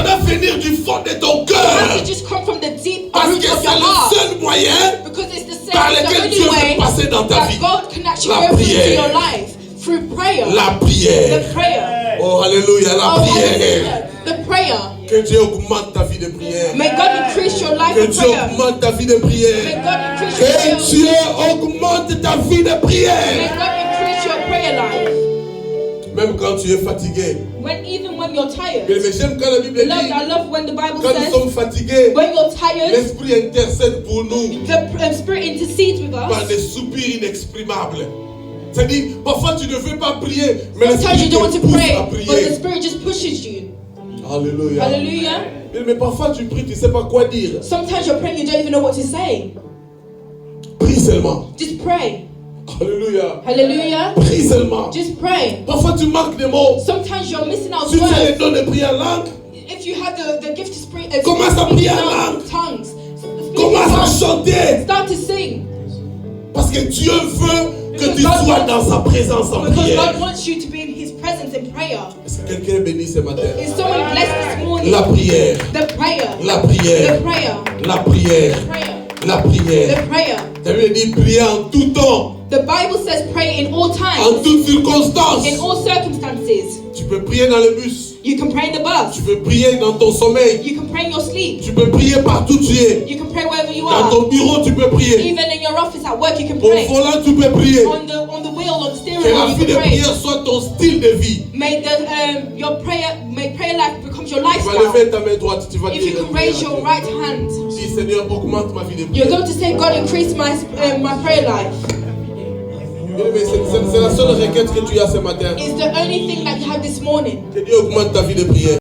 Speaker 2: doit venir du fond de ton
Speaker 3: It has
Speaker 2: cœur.
Speaker 3: to just come from the deep
Speaker 2: Parce
Speaker 3: root
Speaker 2: que
Speaker 3: of
Speaker 2: c'est
Speaker 3: your
Speaker 2: le
Speaker 3: heart.
Speaker 2: seul moyen
Speaker 3: Because it's the
Speaker 2: par
Speaker 3: same,
Speaker 2: lequel
Speaker 3: the
Speaker 2: Dieu
Speaker 3: only
Speaker 2: veut
Speaker 3: way
Speaker 2: passer dans ta vie.
Speaker 3: that God can actually
Speaker 2: La
Speaker 3: go through to
Speaker 2: prière.
Speaker 3: your life. Through prayer.
Speaker 2: La prière.
Speaker 3: The prayer.
Speaker 2: Oh, alléluia, la
Speaker 3: Oh,
Speaker 2: prière.
Speaker 3: hallelujah. The prayer.
Speaker 2: Que Dieu augmente ta vie de prière.
Speaker 3: May God increase your life
Speaker 2: Que
Speaker 3: of
Speaker 2: Dieu
Speaker 3: prayer.
Speaker 2: augmente ta vie de
Speaker 3: May
Speaker 2: prière.
Speaker 3: God increase your prayer.
Speaker 2: Que Dieu augmente ta vie de
Speaker 3: May
Speaker 2: prière.
Speaker 3: God increase your prayer life.
Speaker 2: Même quand tu es fatigué.
Speaker 3: Even when you're tired.
Speaker 2: Mais j'aime quand la Bible
Speaker 3: Beloved,
Speaker 2: dit,
Speaker 3: I love when the Bible
Speaker 2: quand nous
Speaker 3: says,
Speaker 2: sommes fatigués,
Speaker 3: when you're tired,
Speaker 2: l'Esprit intercède pour nous
Speaker 3: the Spirit intercedes with
Speaker 2: par
Speaker 3: us.
Speaker 2: des soupirs inexprimables. C'est-à-dire, parfois tu ne veux pas prier, mais
Speaker 3: Sometimes
Speaker 2: l'Esprit
Speaker 3: you
Speaker 2: te
Speaker 3: don't want to
Speaker 2: pousse
Speaker 3: pray,
Speaker 2: à
Speaker 3: but the
Speaker 2: prier.
Speaker 3: Spirit just pushes you.
Speaker 2: Alléluia.
Speaker 3: Hallelujah.
Speaker 2: Mais parfois tu pries, tu ne sais pas quoi dire.
Speaker 3: Sometimes you're praying, you don't even know what to say.
Speaker 2: Prie seulement.
Speaker 3: Just pray.
Speaker 2: Alléluia.
Speaker 3: Hallelujah.
Speaker 2: Prie seulement.
Speaker 3: Just pray.
Speaker 2: Parfois tu manques des mots.
Speaker 3: Sometimes you're missing out
Speaker 2: Si tu as les
Speaker 3: words.
Speaker 2: dons de prière en langue,
Speaker 3: If you have the gift to speak,
Speaker 2: Commence à prier en langue.
Speaker 3: tongues, speak in
Speaker 2: commence à
Speaker 3: tongues.
Speaker 2: chanter.
Speaker 3: Start to sing.
Speaker 2: Parce que Dieu veut que
Speaker 3: Because
Speaker 2: tu
Speaker 3: God
Speaker 2: sois
Speaker 3: wants-
Speaker 2: dans sa présence en
Speaker 3: Because
Speaker 2: prière.
Speaker 3: God wants you to be in His presence in prayer.
Speaker 2: Est-ce que quelqu'un est béni ce matin?
Speaker 3: Is someone blessed this morning?
Speaker 2: La prière.
Speaker 3: The prayer.
Speaker 2: La
Speaker 3: The
Speaker 2: prière.
Speaker 3: prayer.
Speaker 2: La prière.
Speaker 3: The prayer.
Speaker 2: La prière.
Speaker 3: The prayer.
Speaker 2: La Bible dit prier en tout temps,
Speaker 3: The Bible says pray in all
Speaker 2: en
Speaker 3: times,
Speaker 2: toutes circonstances.
Speaker 3: in all circumstances.
Speaker 2: Tu peux prier dans le bus.
Speaker 3: You can pray in the bus.
Speaker 2: Tu peux prier dans ton sommeil.
Speaker 3: You can pray in your sleep.
Speaker 2: Tu peux prier partout où tu es.
Speaker 3: You can pray wherever you
Speaker 2: Dans
Speaker 3: are.
Speaker 2: ton bureau, tu peux prier.
Speaker 3: Even in your office, at work, you can
Speaker 2: Au
Speaker 3: pray.
Speaker 2: volant, tu peux prier.
Speaker 3: On the wheel, on the steering
Speaker 2: Que la
Speaker 3: wheel,
Speaker 2: vie
Speaker 3: you
Speaker 2: de
Speaker 3: can pray.
Speaker 2: prière soit ton style de vie.
Speaker 3: May prayer life becomes your
Speaker 2: Tu vas
Speaker 3: lifestyle.
Speaker 2: lever ta main droite, tu vas
Speaker 3: If you
Speaker 2: dire
Speaker 3: can raise your right hand,
Speaker 2: dis Seigneur, augmente ma vie de
Speaker 3: you're
Speaker 2: prière.
Speaker 3: going to say, God, increase my prayer life.
Speaker 2: Mais c'est la seule requête que tu as ce matin.
Speaker 3: It's the only thing that you have this morning.
Speaker 2: Que Dieu augmente ta vie de prière.